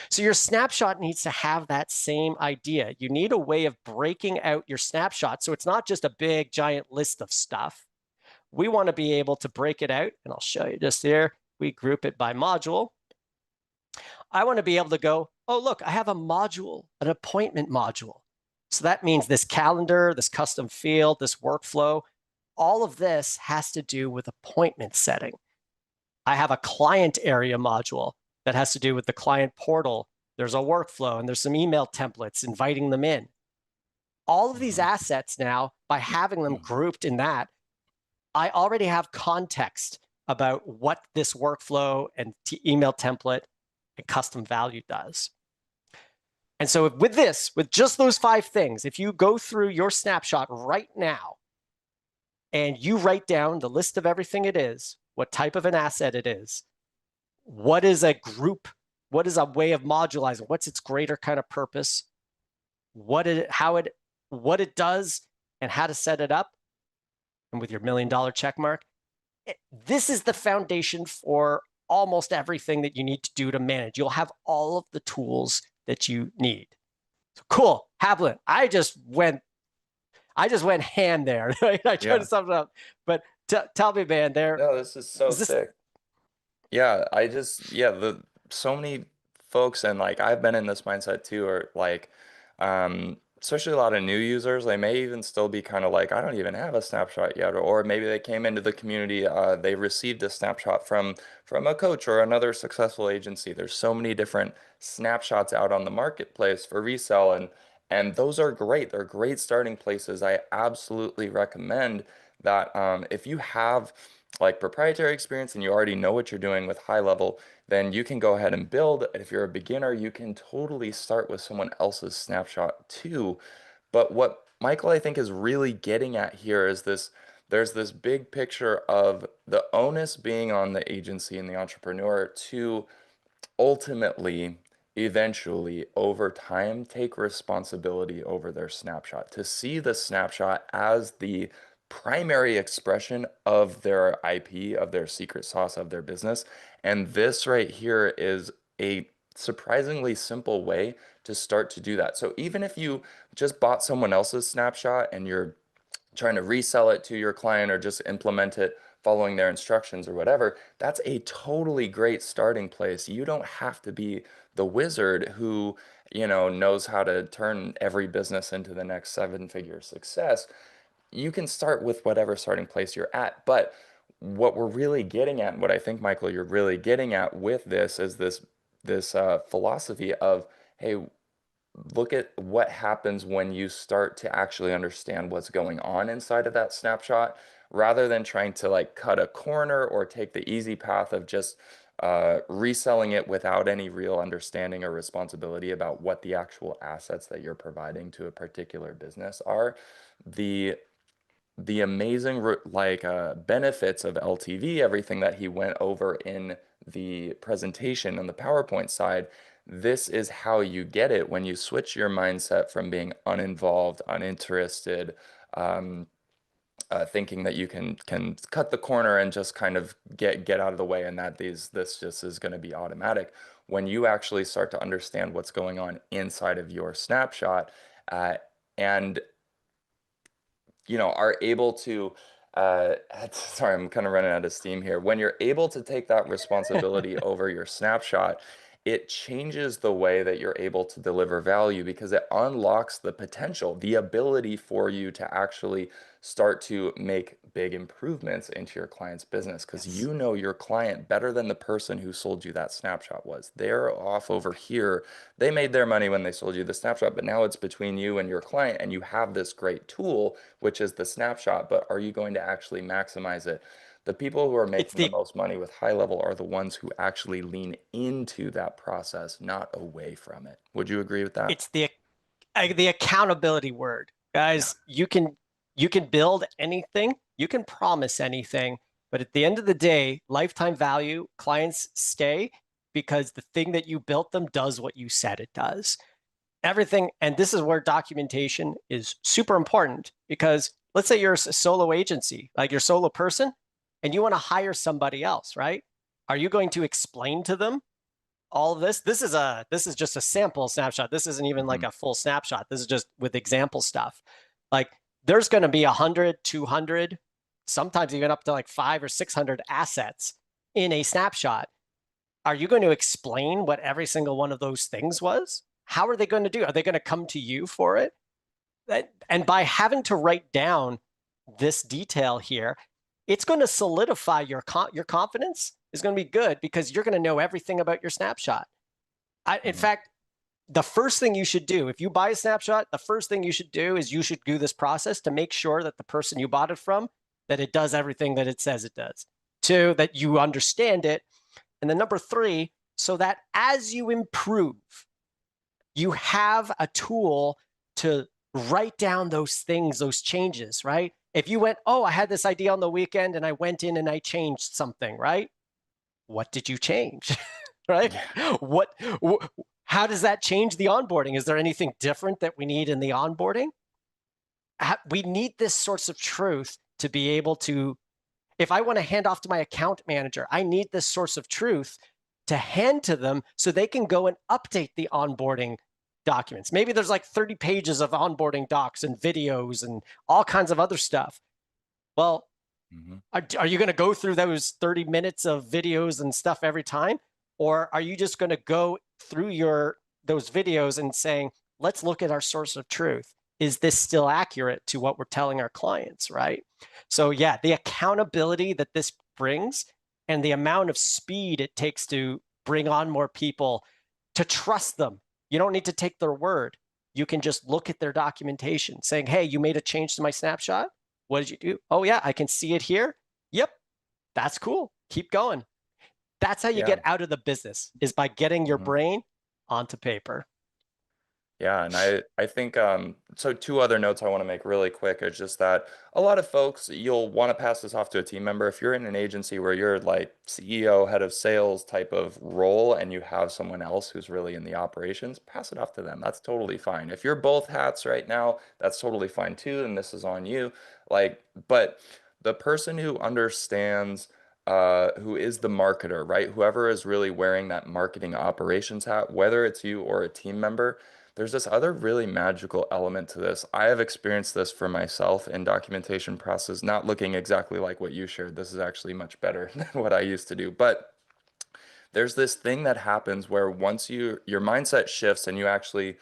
So your snapshot needs to have that same idea. You need a way of breaking out your snapshot so it's not just a big giant list of stuff. We want to be able to break it out, and I'll show you just here. We group it by module. I want to be able to go, oh, look, I have a module, an appointment module. So that means this calendar, this custom field, this workflow, all of this has to do with appointment setting. I have a client area module that has to do with the client portal. There's a workflow and there's some email templates inviting them in. All of these assets now, by having them grouped in that, I already have context about what this workflow and email template and custom value does. And so with this, with just those 5 things, if you go through your snapshot right now and you write down the list of everything it is, what type of an asset it is, what is a group, what is a way of modularizing, what's its greater kind of purpose, what it does, and how to set it up, and with your $1 million check mark, this is the foundation for almost everything that you need to do to manage. You'll have all of the tools that you need. So cool, Havlin. I just went ham there. I tried to sum it up, but tell me, man. No, this is so sick. Yeah, so many folks, and like I've been in this mindset too, or like especially a lot of new users, they may even still be kind of like, I don't even have a snapshot yet, or maybe they came into the community, they received a snapshot from a coach or another successful agency. There's so many different snapshots out on the marketplace for resale, and those are great. They're great starting places. I absolutely recommend that if you have like proprietary experience and you already know what you're doing with HighLevel, then you can go ahead and build. If you're a beginner, you can totally start with someone else's snapshot too. But what Micheal, I think, is really getting at here is there's this big picture of the onus being on the agency and the entrepreneur to ultimately, eventually, over time, take responsibility over their snapshot, to see the snapshot as the primary expression of their IP, of their secret sauce, of their business. And this right here is a surprisingly simple way to start to do that. So even if you just bought someone else's snapshot and you're trying to resell it to your client or just implement it following their instructions or whatever, that's a totally great starting place. You don't have to be the wizard who, knows how to turn every business into the next 7-figure success. You can start with whatever starting place you're at. But what we're really getting at, and what I think, Micheal, you're really getting at with this is this philosophy of, hey, look at what happens when you start to actually understand what's going on inside of that snapshot, rather than trying to like cut a corner or take the easy path of just reselling it without any real understanding or responsibility about what the actual assets that you're providing to a particular business are. The amazing benefits of LTV, everything that he went over in the presentation on the PowerPoint side, this is how you get it when you switch your mindset from being uninvolved, uninterested, thinking that you can cut the corner and just kind of get out of the way, and that this just is going to be automatic. When you actually start to understand what's going on inside of your snapshot, uh, and are able to sorry, I'm kind of running out of steam here. When you're able to take that responsibility over your snapshot, it changes the way that you're able to deliver value because it unlocks the potential, the ability for you to actually start to make big improvements into your client's business because Yes. you know your client better than the person who sold you that snapshot was. They're off over here. They made their money when they sold you the snapshot, but now it's between you and your client, and you have this great tool, which is the snapshot. But are you going to actually maximize it? The people who are It's making the the most money with HighLevel are the ones who actually lean into that process, not away from it. Would you agree with that? it's the accountability word. Yeah. Guys, you can build anything, you can promise anything, but at the end of the day, lifetime value, clients stay because the thing that you built them does what you said it does. Everything, and this is where documentation is super important because let's say you're a solo agency, like you're a solo person, and you want to hire somebody else, right? Are you going to explain to them all of this? This is just a sample snapshot. This isn't even like Hmm. a full snapshot. This is just with example stuff. Like there's going to be 100, 200, sometimes even up to like 5 or 600 assets in a snapshot. Are you going to explain what every single one of those things was? How are they going to do? Are they going to come to you for it? And by having to write down this detail here, it's going to solidify your confidence is going to be good because you're going to know everything about your snapshot. In Hmm. fact, the first thing you should do if you buy a snapshot, the first thing you should do is you should do this process to make sure that the person you bought it from, that it does everything that it says it does. Two, that you understand it. And then number three, so that as you improve, you have a tool to write down those things, those changes, right? If you went, oh, I had this idea on the weekend and I went in and I changed something, right? What did you change? Right? Yeah. What, how does that change the onboarding? Is there anything different that we need in the onboarding? We need this source of truth to be able to, if I want to hand off to my account manager, I need this source of truth to hand to them so they can go and update the onboarding documents. Maybe there's like 30 pages of onboarding docs and videos and all kinds of other stuff. Well, Hmm. are you going to go through those 30 minutes of videos and stuff every time? Or are you just going to go through those videos and saying, let's look at our source of truth. Is this still accurate to what we're telling our clients, right? So yeah, the accountability that this brings and the amount of speed it takes to bring on more people to trust them. You don't need to take their word. You can just look at their documentation saying, hey, you made a change to my snapshot. What did you do? Oh, yeah, I can see it here. Yep, that's cool. Keep going. That's how you Yeah. get out of the business is by getting your Mhm. brain onto paper. Yeah, and I think so two other notes I want to make really quick is just that a lot of folks you'll want to pass this off to a team member if you're in an agency where you're like CEO, head of sales type of role and you have someone else who's really in the operations, pass it off to them. That's totally fine. If you're both hats right now, that's totally fine too, and this is on you. Like, but the person who understands who is the marketer, right? Whoever is really wearing that marketing operations hat, whether it's you or a team member, there's this other really magical element to this. I have experienced this for myself in documentation process, not looking exactly like what you shared. This is actually much better than what I used to do. But there's this thing that happens where once your mindset shifts and you actually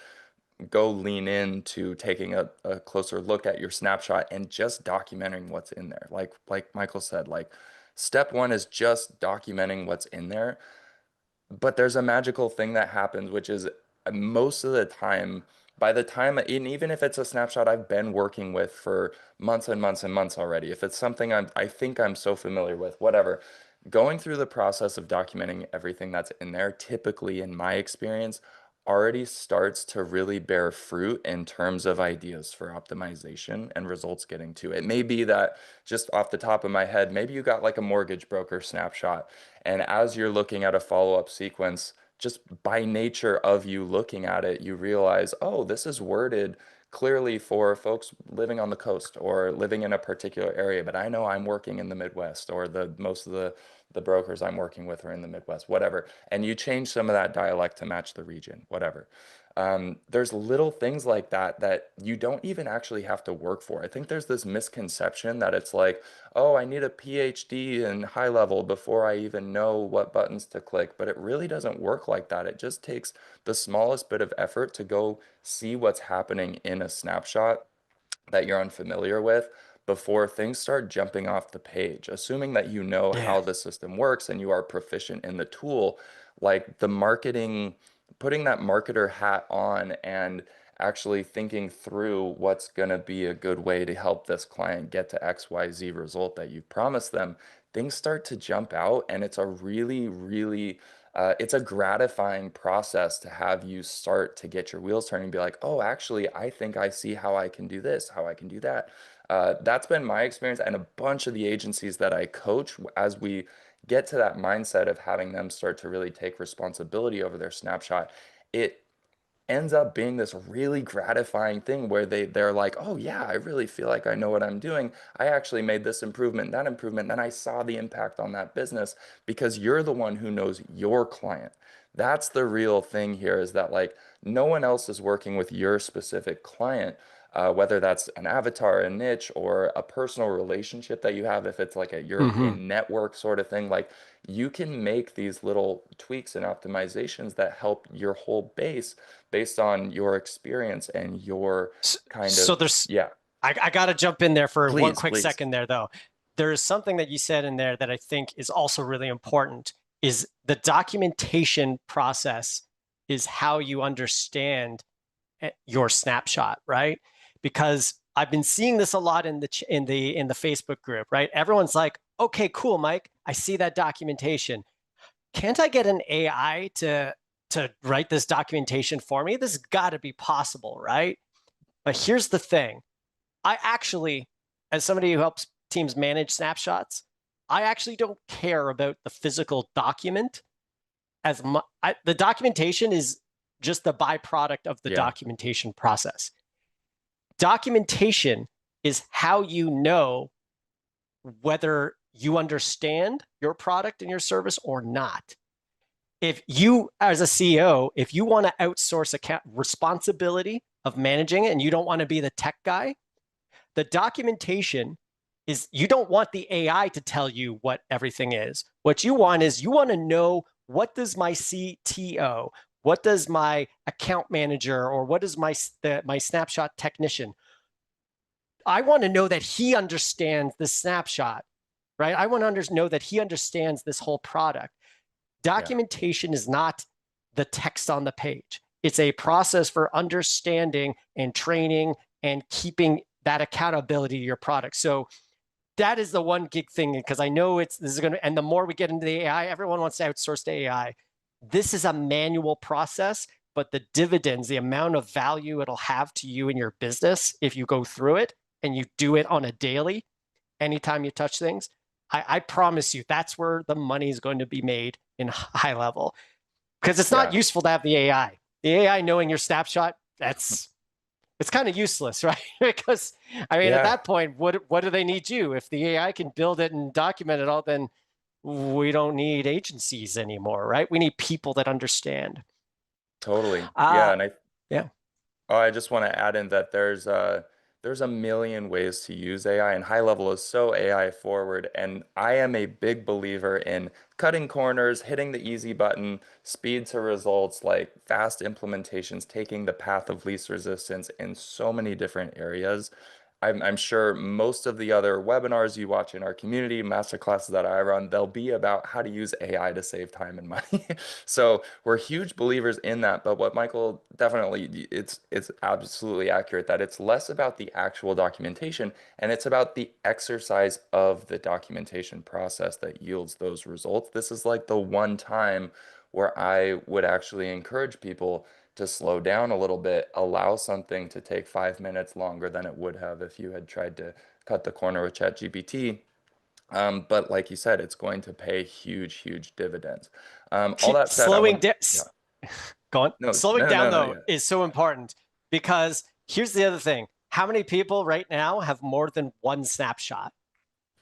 go lean into taking a closer look at your snapshot and just documenting what's in there. Like Michael said, like step one is just documenting what's in there. But there's a magical thing that happens, which is most of the time, by the time, and even if it's a snapshot I've been working with for months and months and months already, if it's something I think I'm so familiar with, whatever, going through the process of documenting everything that's in there, typically in my experience, already starts to really bear fruit in terms of ideas for optimization and results getting to it. May be that just off the top of my head, maybe you got like a mortgage broker snapshot and as you're looking at a follow-up sequence, just by nature of you looking at it, you realize, oh, this is worded clearly for folks living on the coast or living in a particular area, but I know I'm working in the Midwest, or the most of the brokers I'm working with are in the Midwest, whatever. And you change some of that dialect to match the region, whatever. There's little things like that that you don't even actually have to work for. I think there's this misconception that it's like, oh, I need a PhD in high level before I even know what buttons to click. But it really doesn't work like that. It just takes the smallest bit of effort to go see what's happening in a snapshot that you're unfamiliar with before things start jumping off the page. Assuming that you know Yeah. how the system works and you are proficient in the tool, like the marketing, putting that marketer hat on and actually thinking through what's going to be a good way to help this client get to XYZ result that you've promised them, things start to jump out. And it's a really, really it's a gratifying process to have you start to get your wheels turning and be like, oh, actually, I think I see how I can do this, how I can do that. That's been my experience, and a bunch of the agencies that I coach as we get to that mindset of having them start to really take responsibility over their snapshot. It ends up being this really gratifying thing where they're like, oh yeah, I really feel like I know what I'm doing. I actually made this improvement, that improvement, and I saw the impact on that business because you're the one who knows your client. That's the real thing here, is that like no one else is working with your specific client, whether that's an avatar, a niche, or a personal relationship that you have, if it's like a Hmm. European network sort of thing. Like you can make these little tweaks and optimizations that help your whole base based on your experience and your So, kind so of, there's, yeah, I got to jump in there for one please, quick please. second there, though. There is something that you said in there that I think is also really important, is the documentation process is how you understand your snapshot, right? Because I've been seeing this a lot in the Facebook group, right? Everyone's like, okay, cool, Mike, I see that documentation. Can't I get an AI to write this documentation for me? This has got to be possible, right? But here's the thing. I actually, as somebody who helps teams manage snapshots, I actually don't care about the physical document as much. The documentation is just the byproduct of the Yeah, documentation process. Documentation is how you know whether you understand your product and your service or not. If you, as a CEO, if you want to outsource account responsibility of managing it and you don't want to be the tech guy, the documentation is, you don't want the AI to tell you what everything is. What you want is, you want to know, what does my CTO, what does my account manager, or what does my snapshot technician, I want to know that he understands the snapshot, right? I want to know that he understands this whole product. yeah, Documentation is not the text on the page. It's a process for understanding and training and keeping that accountability to your product. So that is the one gig thing, because I know this is going to, and the more we get into the AI, everyone wants to outsource to AI. This is a manual process, but the dividends, the amount of value it'll have to you in your business if you go through it and you do it on a daily, anytime you touch things, I promise you that's where the money is going to be made in HighLevel, because it's not yeah, useful to have the AI. The AI knowing your snapshot, that's, it's kind of useless, right? Because I mean, at yeah, that point, what do they need you? If the AI can build it and document it all, then we don't need agencies anymore, right? We need people that understand. totally. Uh Yeah, and I yeah. Oh, I just want to add in that there's a million ways to use AI, and HighLevel is so AI forward. And I am a big believer in cutting corners, hitting the easy button, speed to results, like fast implementations, taking the path of least resistance in so many different areas. I'm sure most of the other webinars you watch in our community, masterclasses that I run, they'll be about how to use AI to save time and money. So we're huge believers in that. But what Michael definitely, it's absolutely accurate that it's less about the actual documentation and it's about the exercise of the documentation process that yields those results. This is like the one time where I would actually encourage people to slow down a little bit, allow something to take 5 minutes longer than it would have if you had tried to cut the corner with ChatGPT. But like you said, it's going to pay huge, huge dividends. All that said, I Slowing would, down, yeah, go on. no, Slowing no, down no, no, though yeah, is so important, because here's the other thing. How many people right now have more than one snapshot,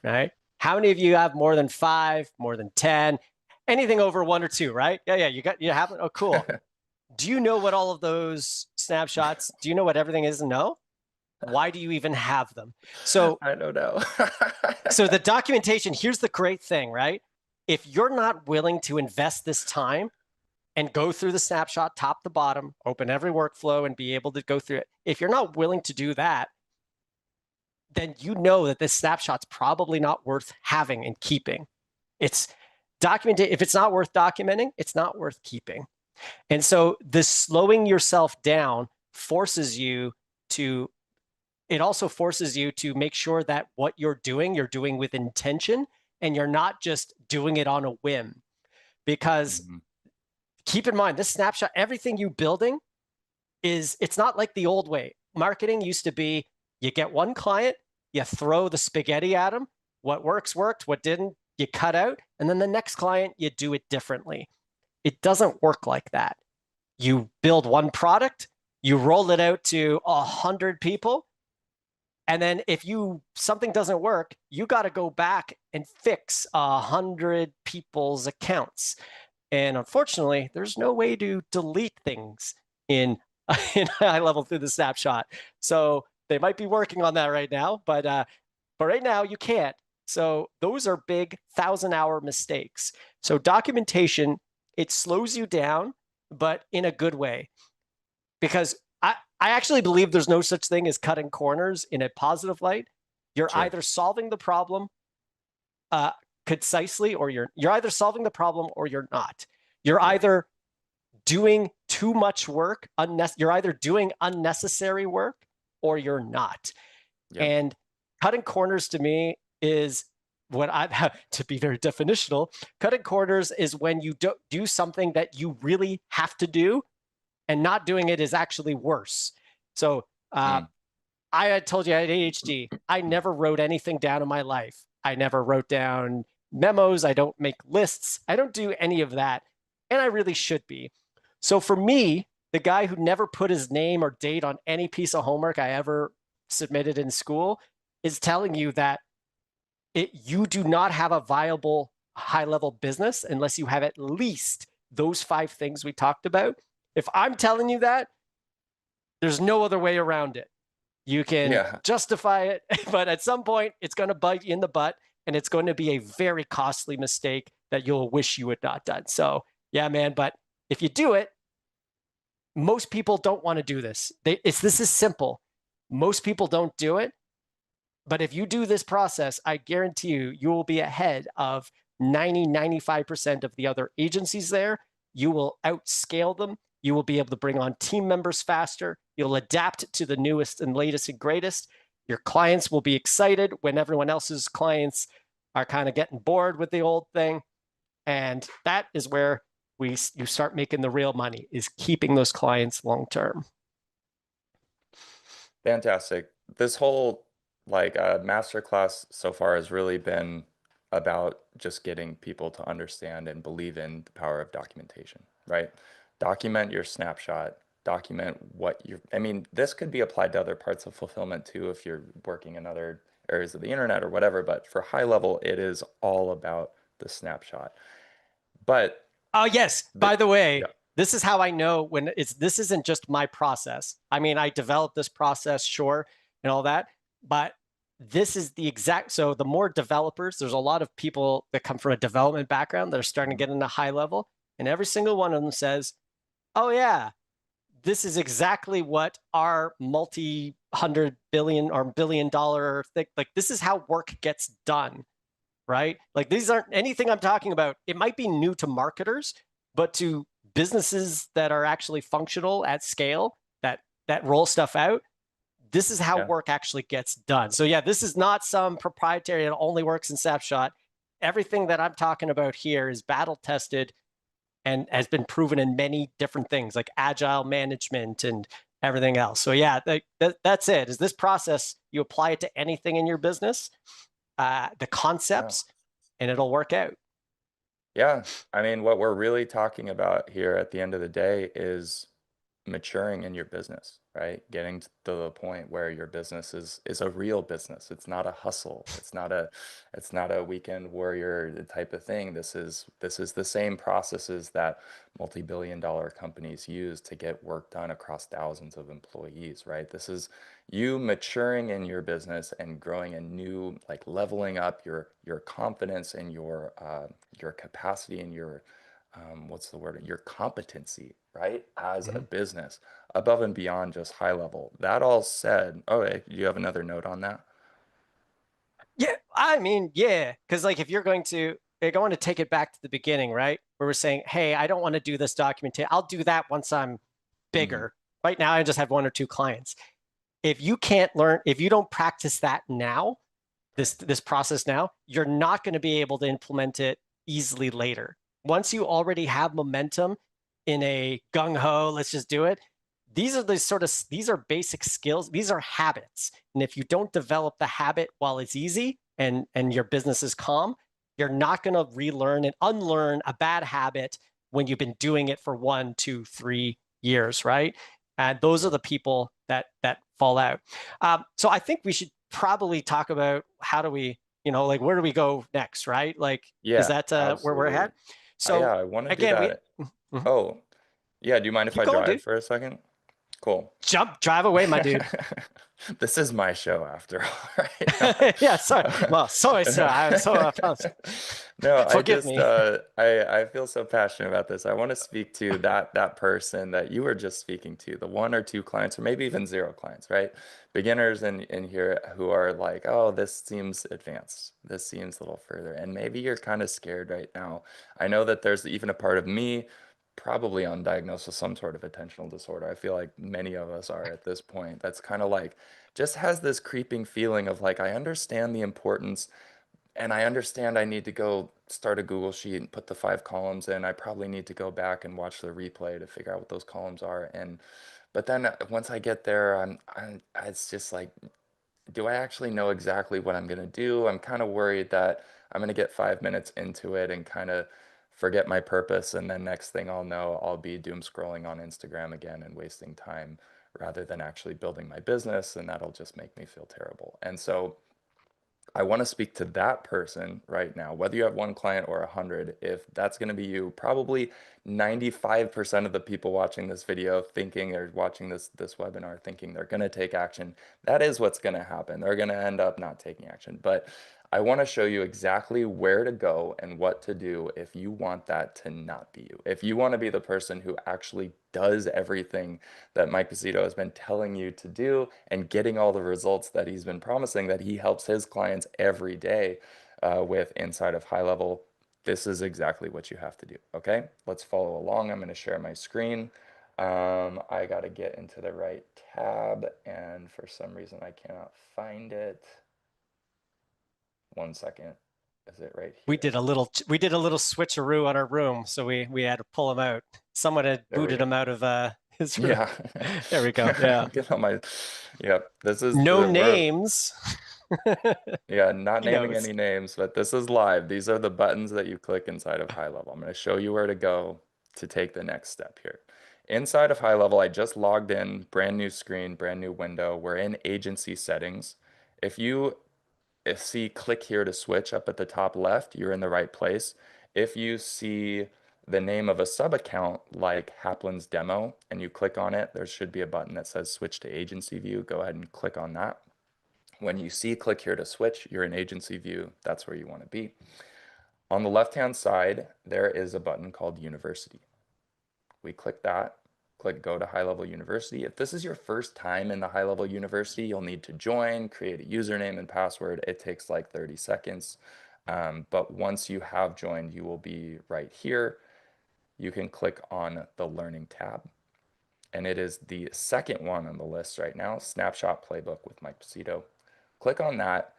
right? How many of you have more than 5, more than 10, anything over 1 or 2, right? Yeah, you have it. Oh, cool. Do you know what all of those snapshots, do you know what everything is? No. Why do you even have them? So I don't know. so the documentation, here's the great thing, right? If you're not willing to invest this time and go through the snapshot top to bottom, open every workflow and be able to go through it, if you're not willing to do that, then you know that this snapshot's probably not worth having and keeping. It's documented. If it's not worth documenting, it's not worth keeping. And so this slowing yourself down forces you to, it also forces you to make sure that what you're doing with intention, and you're not just doing it on a whim. Because keep in mind, this snapshot, everything you building it's not like the old way. Marketing used to be, you get one client, you throw the spaghetti at them. What works, worked. What didn't, you cut out. And then the next client, you do it differently. It doesn't work like that. You build one product, you roll it out to 100 people. And then if something doesn't work, you got to go back and fix 100 people's accounts. And unfortunately, there's no way to delete things in HighLevel through the snapshot. So they might be working on that right now, but right now you can't. So those are big 1,000-hour mistakes. So documentation, it slows you down, but in a good way. Because I actually believe there's no such thing as cutting corners in a positive light. You're either solving the problem concisely, or you're either solving the problem or you're not. You're either doing too much work, you're either doing unnecessary work or you're not. And cutting corners to me is what I've, to be very definitional, cutting corners is when you do something that you really have to do, and not doing it is actually worse. So I had told you I had ADHD. I never wrote anything down in my life. I never wrote down memos. I don't make lists. I don't do any of that. And I really should be. So for me, the guy who never put his name or date on any piece of homework I ever submitted in school is telling you that you do not have a viable high-level business unless you have at least those 5 things we talked about. If I'm telling you that, there's no other way around it. You can justify it, but at some point it's going to bite you in the butt, and it's going to be a very costly mistake that you'll wish you had not done. So yeah, man, but if you do it, most people don't want to do this. This is simple. Most people don't do it. But if you do this process, I guarantee you will be ahead of 95% of the other agencies there. You will outscale them. You will be able to bring on team members faster. You'll adapt to the newest and latest and greatest. Your clients will be excited when everyone else's clients are kind of getting bored with the old thing. And that is where you start making the real money, is keeping those clients long term. Fantastic. This whole masterclass so far has really been about just getting people to understand and believe in the power of documentation, right? Document your snapshot, document what you're, I mean, this could be applied to other parts of fulfillment too if you're working in other areas of the internet or whatever, but for HighLevel, it is all about the snapshot. But oh yes, by the way, this is how I know when this isn't just my process. I mean, I developed this process, sure, and all that, but this is the exact, so the more developers, there's a lot of people that come from a development background that are starting to get into HighLevel, and every single one of them says, oh yeah, this is exactly what our multi-hundred billion or billion-dollar thing, like this is how work gets done, right? Like these aren't anything I'm talking about. It might be new to marketers, but to businesses that are actually functional at scale, that roll stuff out, this is how work actually gets done. So yeah, this is not some proprietary, it only works in Snapshot. Everything that I'm talking about here is battle tested and has been proven in many different things like agile management and everything else. So yeah, that's it. Is this process, you apply it to anything in your business, the concepts, and it'll work out. Yeah. I mean, what we're really talking about here at the end of the day is maturing in your business, right? Getting to the point where your business is a real business. It's not a hustle. It's not a weekend warrior type of thing. This is the same processes that multi-billion dollar companies use to get work done across thousands of employees, right? This is you maturing in your business and growing a new, like leveling up your confidence and your capacity and your what's the word? Your competency, right? As a Mhm. business, above and beyond just high level. That all said, oh, you have another note on that? Yeah, I mean, yeah, because like if you're going to take it back to the beginning, right? Where we're saying, hey, I don't want to do this documentation. I'll do that once I'm Hmm. bigger. Right now, I just have one or two clients. If you can't learn, if you don't practice that now, Right. this process now, you're not going to be able to implement it easily later. Once you already have momentum in a gung ho, let's just do it. These are basic skills. These are habits. And if you don't develop the habit while it's easy and your business is calm, you're not going to relearn and unlearn a bad habit when you've been doing it for 1, 2, 3 years, right? And those are Right. the people that fall out. So I think we should probably talk about how do we, like where do we go next, right? Like, is Yeah, that where we're absolutely. at? So Yeah, I want to do again, that. Mhm. Oh, yeah. Do you mind if Keep I going, drive dude. for a second? Cool. Drive away, my dude. This is my show after all, right? No, Yeah, sorry. Well, sorry, sir. I'm so no, I forgive just me. I feel so passionate about this. I want to speak to that person that you were just speaking to, the one or two clients, or maybe even zero clients, right? Beginners in here who are like, oh, this seems advanced. This seems a little further. And maybe you're kind of scared right now. I know that there's even a part of me probably undiagnosed with some sort of attentional disorder. I feel like many of us are at this point. That's kind of like just has this creeping feeling of like, I understand the importance and I understand I need to go start a Google sheet and put the 5 columns in. I probably need to go back and watch the replay to figure out what those columns are. And but then once I get there, it's just like, do I actually know exactly what I'm gonna do? I'm kind of worried that I'm gonna get 5 minutes into it and kind of forget my purpose, and then next thing I'll know, I'll be doom scrolling on Instagram again and wasting time rather than actually building my business, and that'll just make me feel terrible. And so I want to speak to that person right now, whether you have one client or 100. If that's going to be you, probably 95% of the people watching this video thinking or watching this webinar thinking they're going to take action. That is what's going to happen. They're going to end up not taking action. But I want to show you exactly where to go and what to do if you want that to not be you. If you want to be the person who actually does everything that Mike Pacitto has been telling you to do and getting all the results that he's been promising that he helps his clients every day with inside of HighLevel, this is exactly what you have to do. Okay, let's follow along. I'm going to share my screen. I got to get into the right tab, and for some reason I cannot find it. 1 second. Is it right here? We did a little switcheroo on our room, so we had to pull him out. Someone had There we booted go. him out of his room. Yeah. There we go. Yeah. Get on my, yep. This is No the, we're, names. yeah, not He naming knows. any names, but this is live. These are the buttons that you click inside of HighLevel. I'm going to show you where to go to take the next step here. Inside of HighLevel, I just logged in, brand new screen, brand new window. We're in agency settings. If you see click here to switch up at the top left, you're in the right place. If you see the name of a sub account like Haplin's demo and you click on it, there should be a button that says switch to agency view. Go ahead and click on that. When you see click here to switch, you're in agency view. That's where you want to be. On the left-hand side, there is a button called University. We click that, click Go to HighLevel University. If this is your first time in the HighLevel University, you'll need to join, create a username and password. It takes like 30 seconds. But once you have joined, you will be right here. You can click on the Learning tab, and it is the second one on the list right now, Snapshot Playbook with Mike Pacitto. Click on that.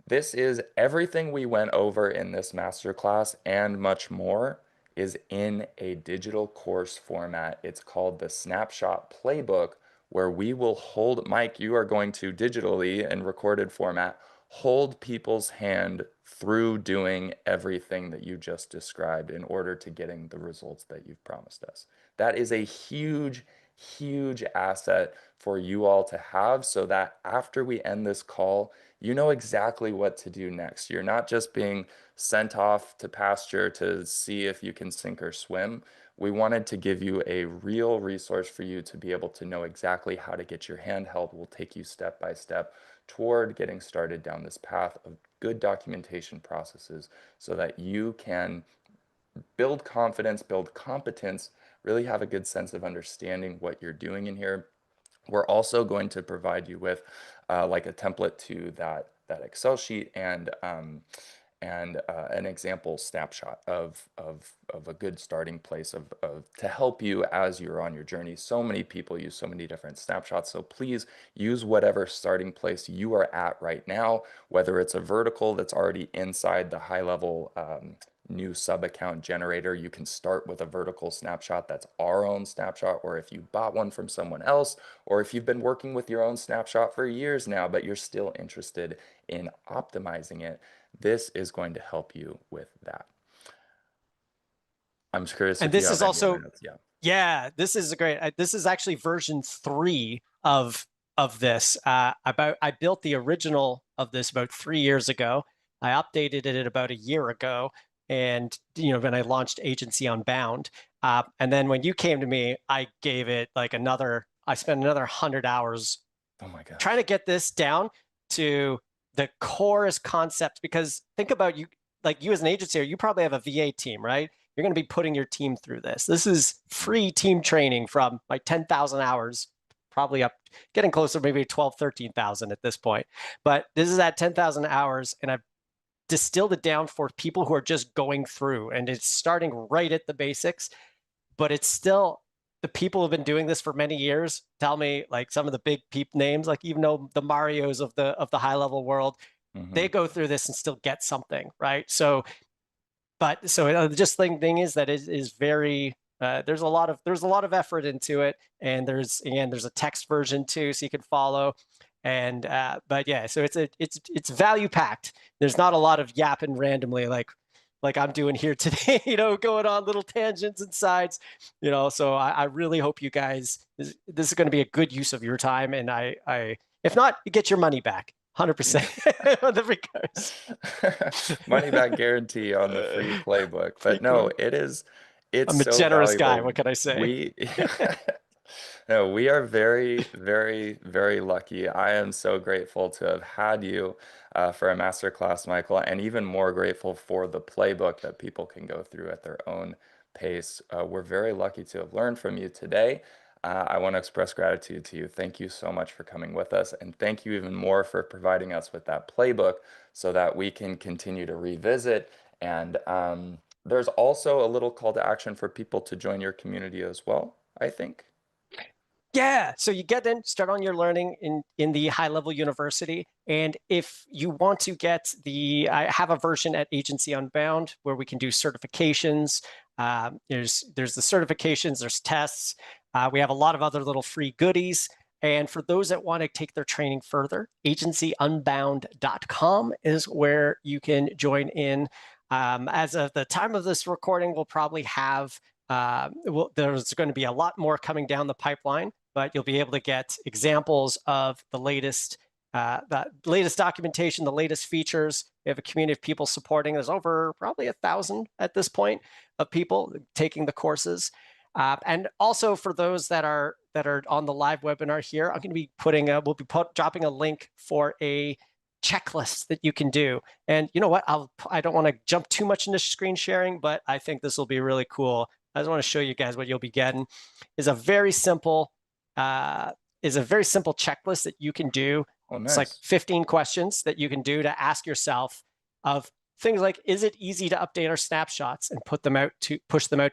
This is everything we went over in this masterclass and much more is in a digital course format. It's called the Snapshot Playbook, where we will hold, Mike, you are going to digitally in recorded format, hold people's hand through doing everything that you just described in order to getting the results that you've promised us. That is a huge, huge asset for you all to have so that after we end this call, you know exactly what to do next. You're not just being sent off to pasture to see if you can sink or swim. We wanted to give you a real resource for you to be able to know exactly how to get your hand held. We'll take you step by step toward getting started down this path of good documentation processes so that you can build confidence, build competence, really have a good sense of understanding what you're doing in here. We're also going to provide you with like a template to that Excel sheet and an example snapshot of a good starting place of to help you as you're on your journey. So many people use so many different snapshots, so please use whatever starting place you are at right now, whether it's a vertical that's already inside the HighLevel new sub account generator. You can start with a vertical snapshot that's our own snapshot, or if you bought one from someone else, or if you've been working with your own snapshot for years now, but you're still interested in optimizing it, this is going to help you with that. I'm just curious And if you this have is any other also, notes. Yeah. yeah, this is a great. This is actually version 3 of this. I built the original of this about 3 years ago. I updated it about a year ago, and when I launched Agency Unbound, and then when you came to me, I gave it like another. I spent another 100 hours Oh my trying to gosh. get this down to the chorus concept. Because think about you, like you as an agency, you probably have a VA team, right? You're going to be putting your team through this. This is free team training from like 10,000 hours, probably up, getting closer, maybe 12, 13,000 at this point. But this is at 10,000 hours, and I've distilled it down for people who are just going through, and it's starting right at the basics, but it's still the people who've been doing this for many years tell me, like some of the big peep names, like even though the Marios of the HighLevel world, Mm-hmm. they go through this and still get something, right? So the just thing is that it is very there's a lot of effort into it, and there's a text version too, so you can follow. And but yeah, so it's value packed. There's not a lot of yapping randomly like I'm doing here today, going on little tangents and sides. So I really hope you guys, this is going to be a good use of your time, and I if not, you get your money back 100% on the free course. Money back guarantee on the free playbook. Free But no, course. it's I'm a so generous guy. valuable. What can I say? We no, we are very, very, very lucky. I am so grateful to have had you for a masterclass, Micheal, and even more grateful for the playbook that people can go through at their own pace. We're very lucky to have learned from you today. I want to express gratitude to you. Thank you so much for coming with us, and thank you even more for providing us with that playbook so that we can continue to revisit. And there's also a little call to action for people to join your community as well, I think. Yeah. So you get in, start on your learning in the HighLevel university. And if you want to I have a version at Agency Unbound where we can do certifications. There's the certifications, there's tests. We have a lot of other little free goodies. And for those that want to take their training further, agencyunbound.com is where you can join in. As of the time of this recording, we'll probably have there's going to be a lot more coming down the pipeline, but you'll be able to get examples of the latest documentation, the latest features. We have a community of people supporting. There's over probably 1,000 at this point of people taking the courses. And also for those that are on the live webinar here, I'm going to be dropping a link for a checklist that you can do. And you know what? I don't want to jump too much into screen sharing, but I think this will be really cool. I just want to show you guys what you'll be getting. Is a very simple checklist that you can do. Oh, It's like nice. 15 questions that you can do to ask yourself of things like, is it easy to update our snapshots and push them out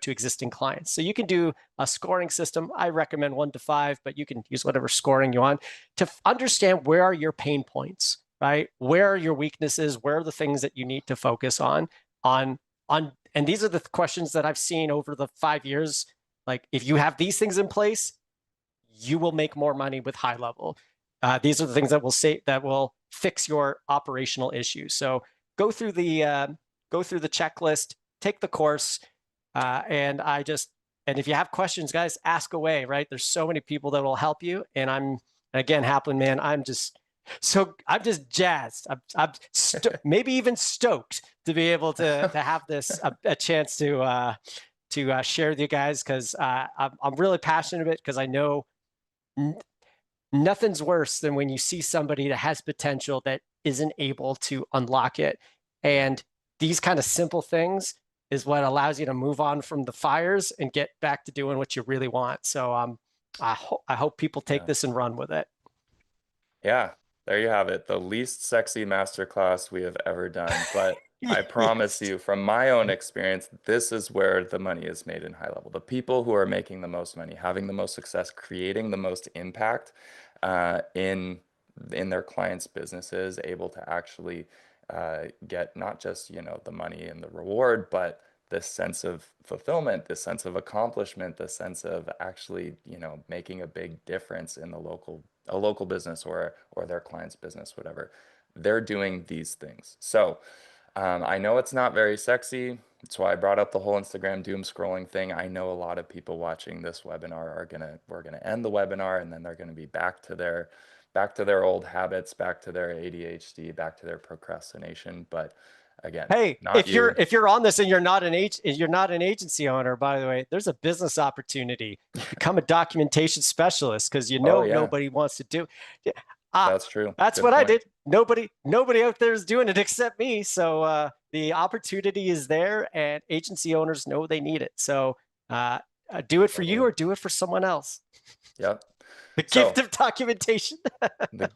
to existing clients? So you can do a scoring system. I recommend 1 to 5, but you can use whatever scoring you want to understand where are your pain points, right? Where are your weaknesses? Where are the things that you need to focus on? And these are the questions that I've seen over the 5 years. Like, if you have these things in place, you will make more money with HighLevel. These are the things that will fix your operational issues. So go through the checklist, take the course, and And if you have questions, guys, ask away, right? There's so many people that will help you. And again, Haplin, man, I'm just jazzed. Maybe even stoked to be able to have this a chance to share with you guys, because I'm really passionate about it, because I know nothing's worse than when you see somebody that has potential that isn't able to unlock it. And these kind of simple things is what allows you to move on from the fires and get back to doing what you really want. So I hope people take this and run with it. Yeah, there you have it. The least sexy masterclass we have ever done. But I promise Yes. you, from my own experience, this is where the money is made in high level. The people who are making the most money, having the most success, creating the most impact in their clients' businesses, able to actually get not just, the money and the reward, but this sense of fulfillment, this sense of accomplishment, this sense of actually, making a big difference in a local business or their client's business, whatever. They're doing these things. So I know it's not very sexy. That's why I brought up the whole Instagram doom scrolling thing. I know a lot of people watching this webinar we're gonna end the webinar, and then they're gonna be back to their old habits, back to their ADHD, back to their procrastination. But again, Hey, not you. if you're on this and you're not an agency owner, by the way, there's a business opportunity. Become a documentation specialist, because Oh yeah, nobody wants to do. Uh, that's true. that's Good what I point. did. Nobody out there is doing it except me. So the opportunity is there, and agency owners know they need it. So do it for you Totally. or do it for someone else. Yep. The gift So of documentation.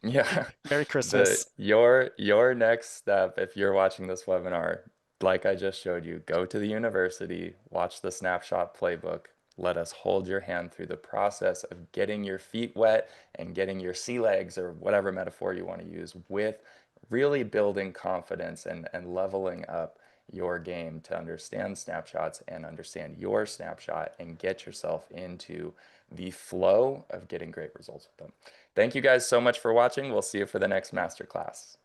yeah, Merry Christmas. your next step, if you're watching this webinar, like I just showed you, go to the university, watch the Snapshot playbook. Let us hold your hand through the process of getting your feet wet and getting your sea legs, or whatever metaphor you want to use, with really building confidence and leveling up your game to understand snapshots and understand your snapshot and get yourself into the flow of getting great results with them. Thank you guys so much for watching. We'll see you for the next masterclass.